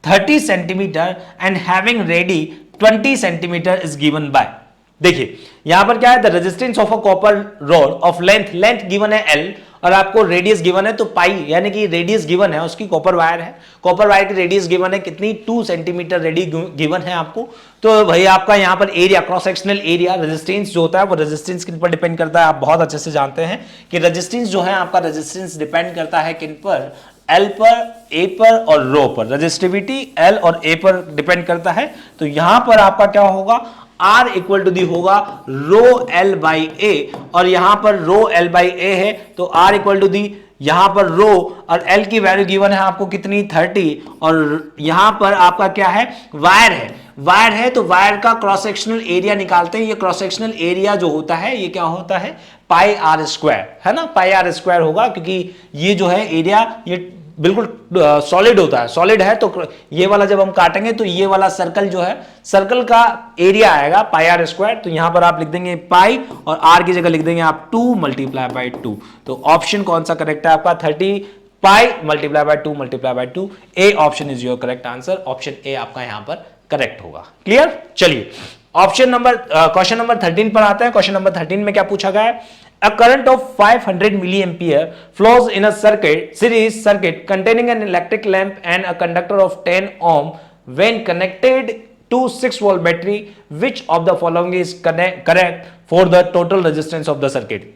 30 centimetre and having ready 20 centimetre is given by. देखिए यहां पर क्या है, the resistance of a copper rod of length given है L और आपको रेडियस गिवन है तो पाई, यानी कि रेडियस गिवन है उसकी, कॉपर वायर है, कॉपर वायर की रेडियस गिवन है कितनी, 2 सेंटीमीटर रेडियस गिवन है आपको। तो भाई आपका यहां पर area, cross sectional area, resistance जो होता है वो रेजिस्टेंस किन पर डिपेंड करता है, आप बहुत अच्छे से जानते हैं कि रेजिस्टेंस जो है आपका, रेजिस्टेंस डिपेंड करता है किन पर, L पर, A पर और रो पर। रेजिस्टिविटी L और A पर डिपेंड करता है। तो यहां पर आपका क्या होगा, R इक्वल टू दी होगा रो L बाई A, और यहां पर रो L बाई A है तो R इक्वल टू दी यहां पर रो और L की वैल्यू गिवन है आपको कितनी, 30, और यहां पर आपका क्या है, वायर है तो वायर का क्रॉस सेक्शनल एरिया निकालते हैं। ये क्रॉस सेक्शनल एरिया जो होता है ये क्या होता है, पाई आर स्क्वायर, है ना, पाई आर स्क्वायर होगा, क्योंकि ये जो है एरिया ये बिल्कुल सॉलिड होता है, सॉलिड है तो ये वाला जब हम काटेंगे तो ये वाला सर्कल जो है, सर्कल का एरिया आएगा पाई आर स्क्वायर। तो यहां पर आप लिख देंगे पाई और आर की जगह लिख देंगे आप 2 मल्टीप्लाई बाई 2। तो ऑप्शन कौन सा करेक्ट है आपका, 30 पाई multiply by 2 multiply by 2। A option is your correct answer, option A आपका यहां पर करेक्ट होगा। क्लियर। चलिए ऑप्शन नंबर क्वेश्चन नंबर 13 पर आते हैं। क्वेश्चन नंबर 13 में क्या पूछा गया है, a current of 500 milliampere flows in a series circuit containing an electric lamp and a conductor of 10 ohm when connected to 6 volt battery. Which of the following is correct for the total resistance of the circuit?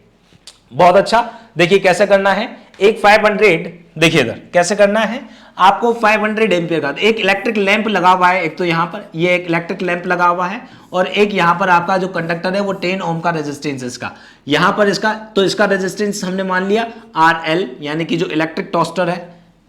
बहुत अच्छा, देखिए कैसे करना है, एक 500, देखिए इधर कैसे करना है आपको, 500 एम्पियर का एक इलेक्ट्रिक लैंप लगा हुआ है, एक तो यहां पर ये एक इलेक्ट्रिक लैंप लगा हुआ है और एक यहां पर आपका जो कंडक्टर है वो 10 ओम का रेजिस्टेंस है इसका, यहां पर इसका, तो इसका रेजिस्टेंस हमने मान लिया RL, यानी कि जो इलेक्ट्रिक टोस्टर है,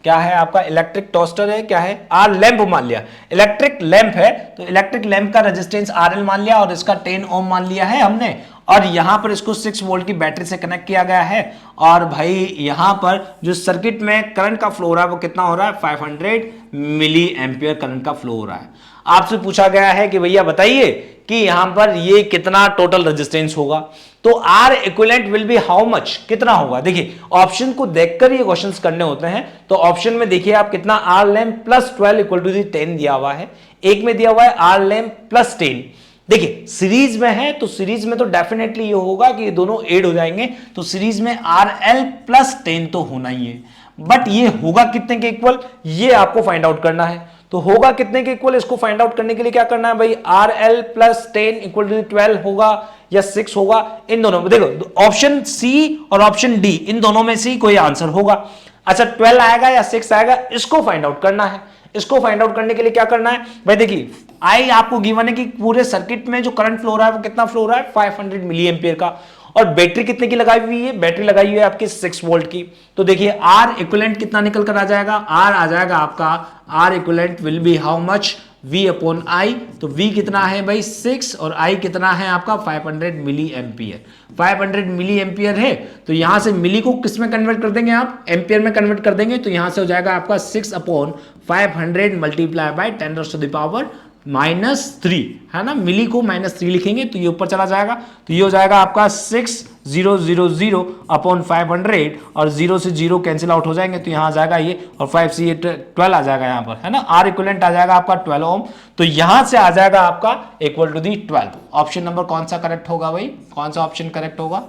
क्या है आपका इलेक्ट्रिक टोस्टर है, क्या है आर लैंप मान लिया, इलेक्ट्रिक लैंप है तो इलेक्ट्रिक लैंप का रेजिस्टेंस RL मान लिया और इसका 10 ओम मान लिया है हमने। और यहां पर इसको 6 वोल्ट की बैटरी से कनेक्ट किया गया है और भाई यहां पर जो सर्किट में करंट का फ्लो हो रहा है वो कितना हो रहा है 500 मिली एम्पियर करंट का फ्लो हो रहा है। आपसे पूछा गया है कि भैया बताइए कि यहां पर ये कितना टोटल रेजिस्टेंस होगा, तो R equivalent will be how much, कितना होगा। देखिए ऑप्शन को देखकर ये क्वेश्चंस करने होते हैं, तो ऑप्शन में देखिए आप कितना R lamp plus 12 equal to 10 दिया हुआ है, एक में दिया हुआ है आर लैम्प प्लस 10। देखिए सीरीज में है तो सीरीज में तो डेफिनेटली ये होगा कि ये दोनों ऐड हो जाएंगे, तो सीरीज में आर एल प्लस 10 तो होना ही है, बट ये होगा कितने के इक्वल ये आपको फाइंड आउट करना है। तो होगा कितने के इक्वल, इसको फाइंड आउट करने के लिए क्या करना है भाई, R L plus 10 equal to 12 होगा या 6 होगा, इन दोनों में देखो ऑप्शन सी और ऑप्शन डी इन दोनों में से कोई आंसर होगा। अच्छा 12 आएगा या 6 आएगा, इसको फाइंड आउट करना है। इसको फाइंड आउट करने के लिए क्या करना है भाई, देखिए आई आपको गिवन है कि पूरे सर्किट में जो करंट फ्लो हो रहा है वो कितना फ्लो हो रहा है 500 मिली एम्पियर का, और बैटरी कितने की लगाई हुई है, बैटरी लगाई हुई है आपकी 6 वोल्ट की। तो देखिए आर इक्विवेलेंट कितना निकल कर आ जाएगा, आर आ जाएगा आपका, R equivalent will be how much, V upon I. तो V कितना है भाई 6 और I कितना है आपका 500 मिली एम्पियर। 500 मिली एम्पियर है तो यहां से मिली को किस में कन्वर्ट कर देंगे आप, एम्पियर में कन्वर्ट कर देंगे, तो यहां से हो जाएगा आपका 6 अपॉन 500 मल्टीप्लाई बाय 10⁻³ -3 है ना, मिली को -3 लिखेंगे तो ये ऊपर चला जाएगा, तो ये हो जाएगा आपका 6000 अपॉन 500 और 0 से 0 कैंसिल आउट हो जाएंगे, तो यहां आ जाएगा ये, और 5 से 12 आ जाएगा यहां पर है ना, आर इक्विवेलेंट आ जाएगा आपका 12 ओम, तो यहां से आ जाएगा आपका equal to the 12। Option number कौन सा करेक्ट होगा भाई, कौन सा ऑप्शन करेक्ट होगा,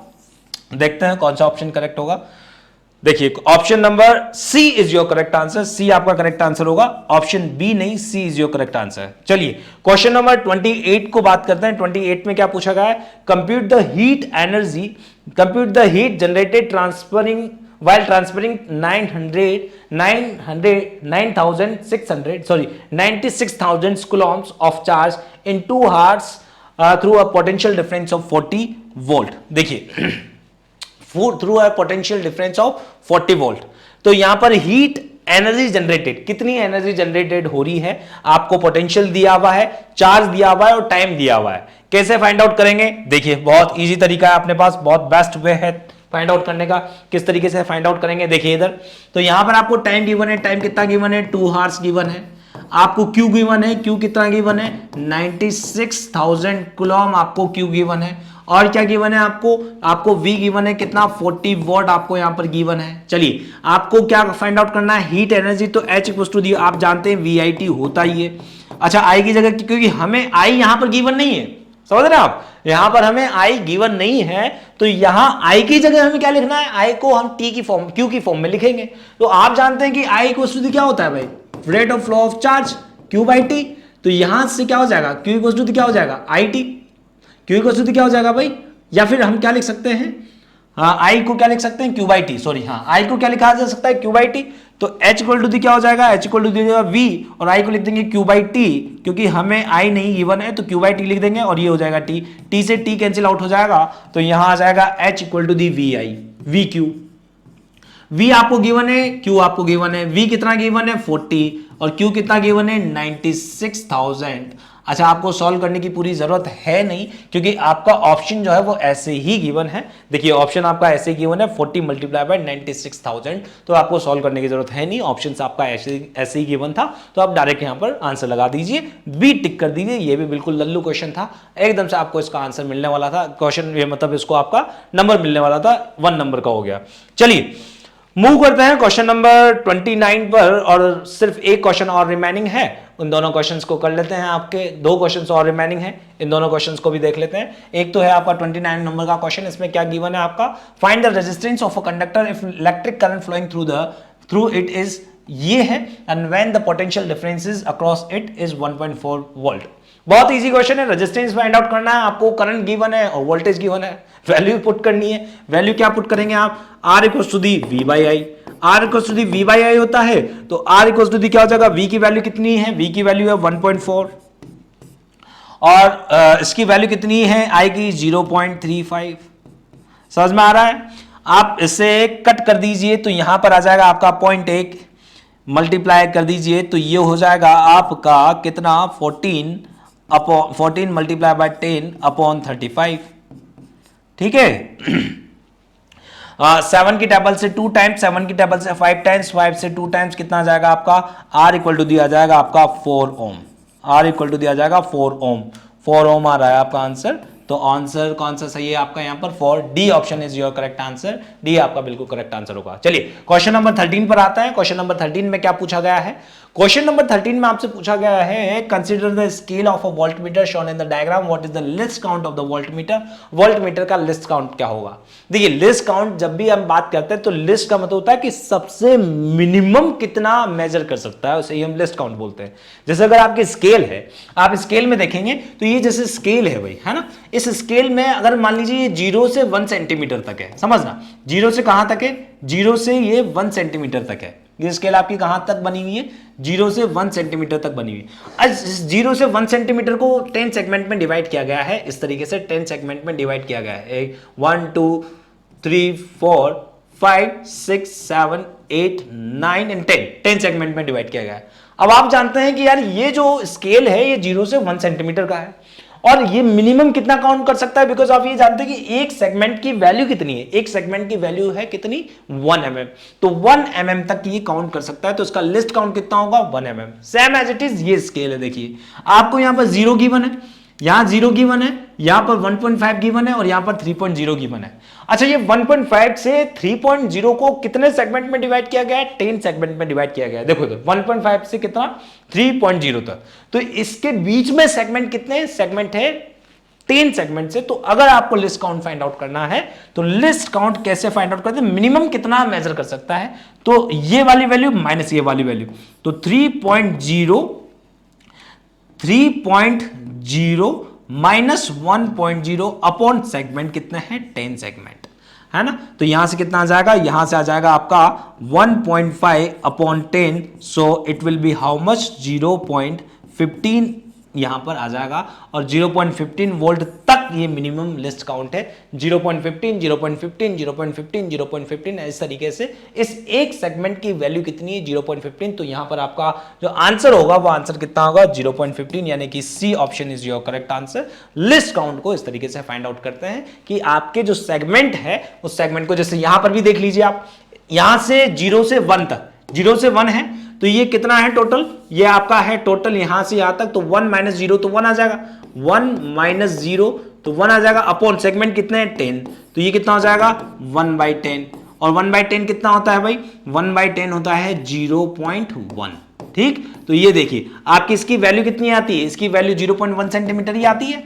देखते हैं कौन सा ऑप्शन करेक्ट होगा। देखिए option number C is your correct answer, C आपका करेक्ट आंसर होगा, ऑप्शन बी नहीं, C is your correct answer. चलिए क्वेश्चन नंबर 28 को बात करते हैं। 28 में क्या पूछा गया है, compute the heat energy, compute the heat generated transferring while transferring 96,000 coulombs of charge in 2 hours through a potential difference of 40 volt। देखिए through a potential difference of 40 volt, तो यहां पर हीट एनर्जी जनरेटेड, कितनी energy generated हो रही है, आपको potential दिया हुआ है, चार्ज दिया हुआ है और टाइम दिया हुआ है। कैसे फाइंड आउट करेंगे, देखिए बहुत इजी तरीका है अपने पास, बहुत बेस्ट वे है फाइंड आउट करने का। किस तरीके से फाइंड आउट करेंगे, देखिए इधर, तो यहां पर आपको टाइम गिवन है, टाइम कितना गिवन है 2 आवर्स गिवन है, आपको क्यू गिवन है, क्यू कितना गिवन है 96,000 कूलॉम आपको क्यू गिवन है, और क्या गिवन है आपको V गिवन है कितना 40 वॉट आपको यहां पर गिवन है। चलिए आपको क्या फाइंड आउट करना है, हीट एनर्जी, तो H इक्वल टू दी आप जानते हैं VIT होता ही है। अच्छा I की जगह, क्योंकि हमें I यहां पर गिवन नहीं है, समझ रहे हैं आप, यहां पर हमें I गिवन नहीं है, तो यहां I की जगह हमें क्या लिखना है, I को हम T की फॉर्म, Q की फॉर्म में लिखेंगे। तो आप जानते हैं कि I इक्वल टू दी क्या होता है भाई, rate of flow of charge Q by T, तो यहां से क्या हो जाएगा, Q इक्वल टू दी क्या हो जाएगा IT, Q इक्वल टू क्या हो जाएगा भाई, या फिर हम क्या लिख सकते हैं, I को क्या लिख सकते हैं Q बाई टी, सॉरी हाँ I को क्या लिखा जा सकता है Q बाई टी, तो H इक्वल टू क्या हो जाएगा, H इक्वल टू V और I को लिख देंगे Q बाई टी, क्योंकि हमें I नहीं गिवन है तो Q बाई टी लिख देंगे और ये हो जाएगा T, T से T कैंसिल आउट हो जाएगा, तो यहां आ जाएगा H equal to VI VQ। V आपको गिवन है, Q आपको गिवन है, V कितना गिवन है 40 और Q कितना गिवन है 96,000। अच्छा आपको सॉल्व करने की पूरी जरूरत है नहीं, क्योंकि आपका ऑप्शन जो है वो ऐसे ही गिवन है। देखिए ऑप्शन आपका ऐसे गिवन है 40 मल्टीप्लाई बाय 96,000, तो आपको सॉल्व करने की जरूरत है नहीं, ऑप्शन आपका ऐसे ही गिवन था, तो आप डायरेक्ट यहां पर आंसर लगा दीजिए, बी टिक कर दीजिए। ये भी बिल्कुल लल्लू क्वेश्चन था, एकदम से आपको इसका आंसर मिलने वाला था, क्वेश्चन ये मतलब इसको आपका नंबर मिलने वाला था, 1 नंबर का हो गया। चलिए मूव करते हैं क्वेश्चन नंबर 29 पर, और सिर्फ एक क्वेश्चन और रिमेनिंग है, उन दोनों क्वेश्चंस को कर लेते हैं। आपके 2 क्वेश्चंस और रिमेनिंग हैं, इन दोनों क्वेश्चंस को भी देख लेते हैं। एक तो है आपका 29 नंबर का क्वेश्चन, इसमें क्या गिवन है आपका, find the resistance of a conductor if electric current flowing through it is, ये है, and when the potential differences across it is 1.4 volt. बहुत इजी क्वेश्चन है, रेजिस्टेंस फाइंड आउट करना है आपको, करंट गिवन है और वोल्टेज गिवन है, वैल्यू पुट करनी है। वैल्यू क्या पुट करेंगे आप, R equals to the V by I, R equals to the V by I होता है, तो R इक्वल्स टू दी क्या हो जाएगा, V की वैल्यू कितनी है, V की वैल्यू है 1.4 और इसकी वैल्यू कितनी है I की 0.35। समझ में आ रहा है, आप इसे कट कर दीजिए तो यहां पर आ जाएगा आपका 0.1, मल्टीप्लाई कर दीजिए तो ये हो जाएगा आपका कितना 14 मल्टीप्लाई बाय 10 अपॉन 35, ठीक है। 7 की टेबल से 2 टाइम्स, 7 की टेबल से 5 टाइम्स, 5 से 2 टाइम्स कितना आ जाएगा आपका, R इक्वल टू दिया जाएगा आपका 4 ओम, R इक्वल टू दिया जाएगा 4 ओम, 4 ओम आ रहा है आपका आंसर। तो आंसर कौन सा सही है आपका यहाँ पर, 4 D option is your correct answer, D आपका बिल्कुल करेक्ट आंसर होगा। चलिए क्वेश्चन नंबर 13 पर आता है। क्वेश्चन नंबर 13 में क्या पूछा गया है, क्वेश्चन नंबर 13 में आपसे पूछा गया है consider the scale of a voltmeter shown in the diagram, what is the list count of the voltmeter, voltmeter का लिस्ट काउंट क्या होगा। देखिए लिस्ट काउंट जब भी हम बात करते हैं तो लिस्ट का मतलब होता है कि सबसे मिनिमम कितना मेजर कर सकता है, उसे ही हम लिस्ट काउंट बोलते हैं। जैसे अगर आपकी स्केल है, आप स्केल में देखेंगे तो ये जैसे स्केल है भाई, है ना, इस स्केल में अगर मान लीजिए 0 से 1 सेंटीमीटर तक है, समझना 0 से कहां तक है, 0 से ये 1 सेंटीमीटर तक है, ये स्केल आपकी कहां तक बनी हुई है, 0 से 1 सेंटीमीटर तक बनी हुई है। आज 0 से 1 सेंटीमीटर को 10 सेगमेंट में डिवाइड किया गया है, इस तरीके से 10 सेगमेंट में डिवाइड किया गया है, 1 2 3 4 5 6 7 8 9 एंड 10 सेगमेंट में डिवाइड किया गया है। अब आप जानते हैं कि यार ये जो स्केल है ये 0 से 1 सेंटीमीटर का है और ये मिनिमम कितना काउंट कर सकता है, बिकॉज आप ये जानते हैं कि एक सेगमेंट की वैल्यू कितनी है, एक सेगमेंट की वैल्यू है कितनी 1 mm, तो 1 mm तक ये काउंट कर सकता है, तो इसका लिस्ट काउंट कितना होगा 1 mm। Same as it is ये स्केल है, देखिए आपको यहां पर 0 गिवन है, यहां 0 गिवन है, यहां पर 1.5 गिवन है और यहां पर 3.0 गिवन है। अच्छा ये 1.5 से 3.0 को कितने सेगमेंट में डिवाइड किया गया है, 10 सेगमेंट में डिवाइड किया गया है। देखो तो 1.5 से कितना 3.0 तक, तो इसके बीच में सेगमेंट कितने सेगमेंट है 10 सेगमेंट से। तो अगर आपको लिस्ट काउंट फाइंड आउट करना है तो लिस्ट काउंट कैसे फाइंड आउट करते हैं, मिनिमम कितना मेजर कर सकता है, तो ये वाली वैल्यू माइनस ये वाली वैल्यू, तो 3.0 माइनस 1.0 अपॉन सेगमेंट कितने हैं 10 सेगमेंट, है ना। तो यहां से कितना आ जाएगा, यहां से आ जाएगा आपका 1.5 upon 10, so it will be how much 0.15 यहां पर आ जाएगा और 0.15 वोल्ट तक ये मिनिमम लिस्ट काउंट है। 0.15 0.15 0.15 0.15 इस तरीके से इस एक सेगमेंट की वैल्यू कितनी है 0.15, तो यहां पर आपका जो आंसर होगा वो आंसर कितना होगा 0.15, यानी कि C option is your correct answer. Least count को इस तरीके से फाइंड आउट करते हैं कि आपके जो सेगमेंट है उस सेगमेंट को, जैसे यहां पर भी देख लीजिए आप, यहां से 0 से 1 तक, 0 से 1 है तो ये कितना है टोटल, ये आपका है टोटल यहां से यहां तक, तो 1 माइनस 0 तो 1 आ जाएगा, 1 माइनस 0 तो 1 आ जाएगा, अपॉन सेगमेंट कितने हैं 10, तो ये कितना हो जाएगा 1/10, और 1/10 कितना होता है भाई, 1/10 होता है 0.1। ठीक, तो ये देखिए आपकी इसकी वैल्यू कितनी आती है, इसकी वैल्यू 0.1 सेंटीमीटर ही आती है।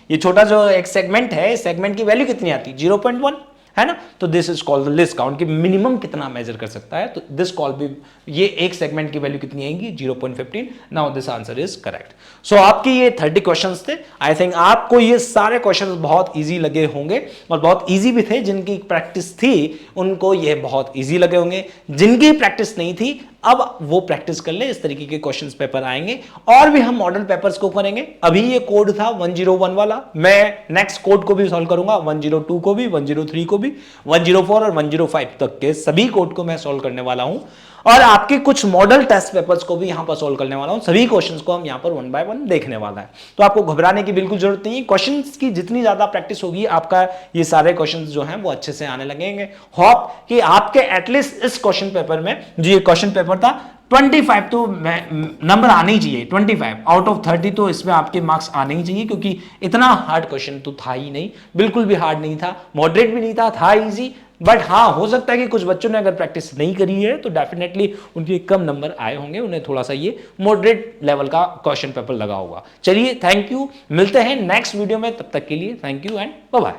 ये छोटा जो एक सेगमेंट है, सेगमेंट की वैल्यू कितनी आती है 0.1, है ना। तो this is called the list count, कि मिनिमम कितना मेजर कर सकता है, तो दिस कॉल भी, ये एक सेगमेंट की वैल्यू कितनी आएगी 0.15। Now this answer is correct. So आपके ये 30 क्वेश्चंस थे। आई थिंक आपको ये सारे क्वेश्चंस बहुत इजी लगे होंगे और बहुत इजी भी थे। जिनकी प्रैक्टिस थी उनको ये बहुत इजी लगे होंगे, जिनकी प्रैक्टिस नहीं थी अब वो प्रैक्टिस कर ले, इस तरीके के क्वेश्चंस पेपर आएंगे और भी हम मॉडल पेपर्स को करेंगे। अभी ये कोड था 101 वाला, मैं नेक्स्ट कोड को भी सॉल्व करूंगा, 102 को भी, 103 को भी, 104 और 105 तक के सभी कोड को मैं सॉल्व करने वाला हूं और आपके कुछ मॉडल टेस्ट पेपर्स को भी यहां पर सॉल्व करने वाला हूं। सभी क्वेश्चंस को हम यहां पर 1 बाय 1 देखने वाला है, तो आपको घबराने की बिल्कुल जरूरत नहीं है। क्वेश्चंस की जितनी ज्यादा प्रैक्टिस होगी आपका ये सारे क्वेश्चंस जो हैं वो अच्छे से आने लगेंगे। होप कि आपके एटलीस्ट इस क्वेश्चन पेपर में, जो ये क्वेश्चन पेपर था 25 तो नंबर आने ही चाहिए, 25 आउट ऑफ 30 तो इसमें आपके मार्क्स आने ही चाहिए, क्योंकि इतना हार्ड क्वेश्चन तो था ही नहीं, बिल्कुल भी हार्ड नहीं था, मॉडरेट भी नहीं था इजी। बट हाँ, हो सकता है कि कुछ बच्चों ने अगर प्रैक्टिस नहीं करी है तो डेफिनेटली उनके कम नंबर आए होंगे, उन्हें थोड़ा सा ये मॉडरेट लेवल का क्वेश्चन पेपर लगा होगा। चलिए, थैंक यू, मिलते हैं नेक्स्ट वीडियो में, तब तक के लिए thank you and bye bye.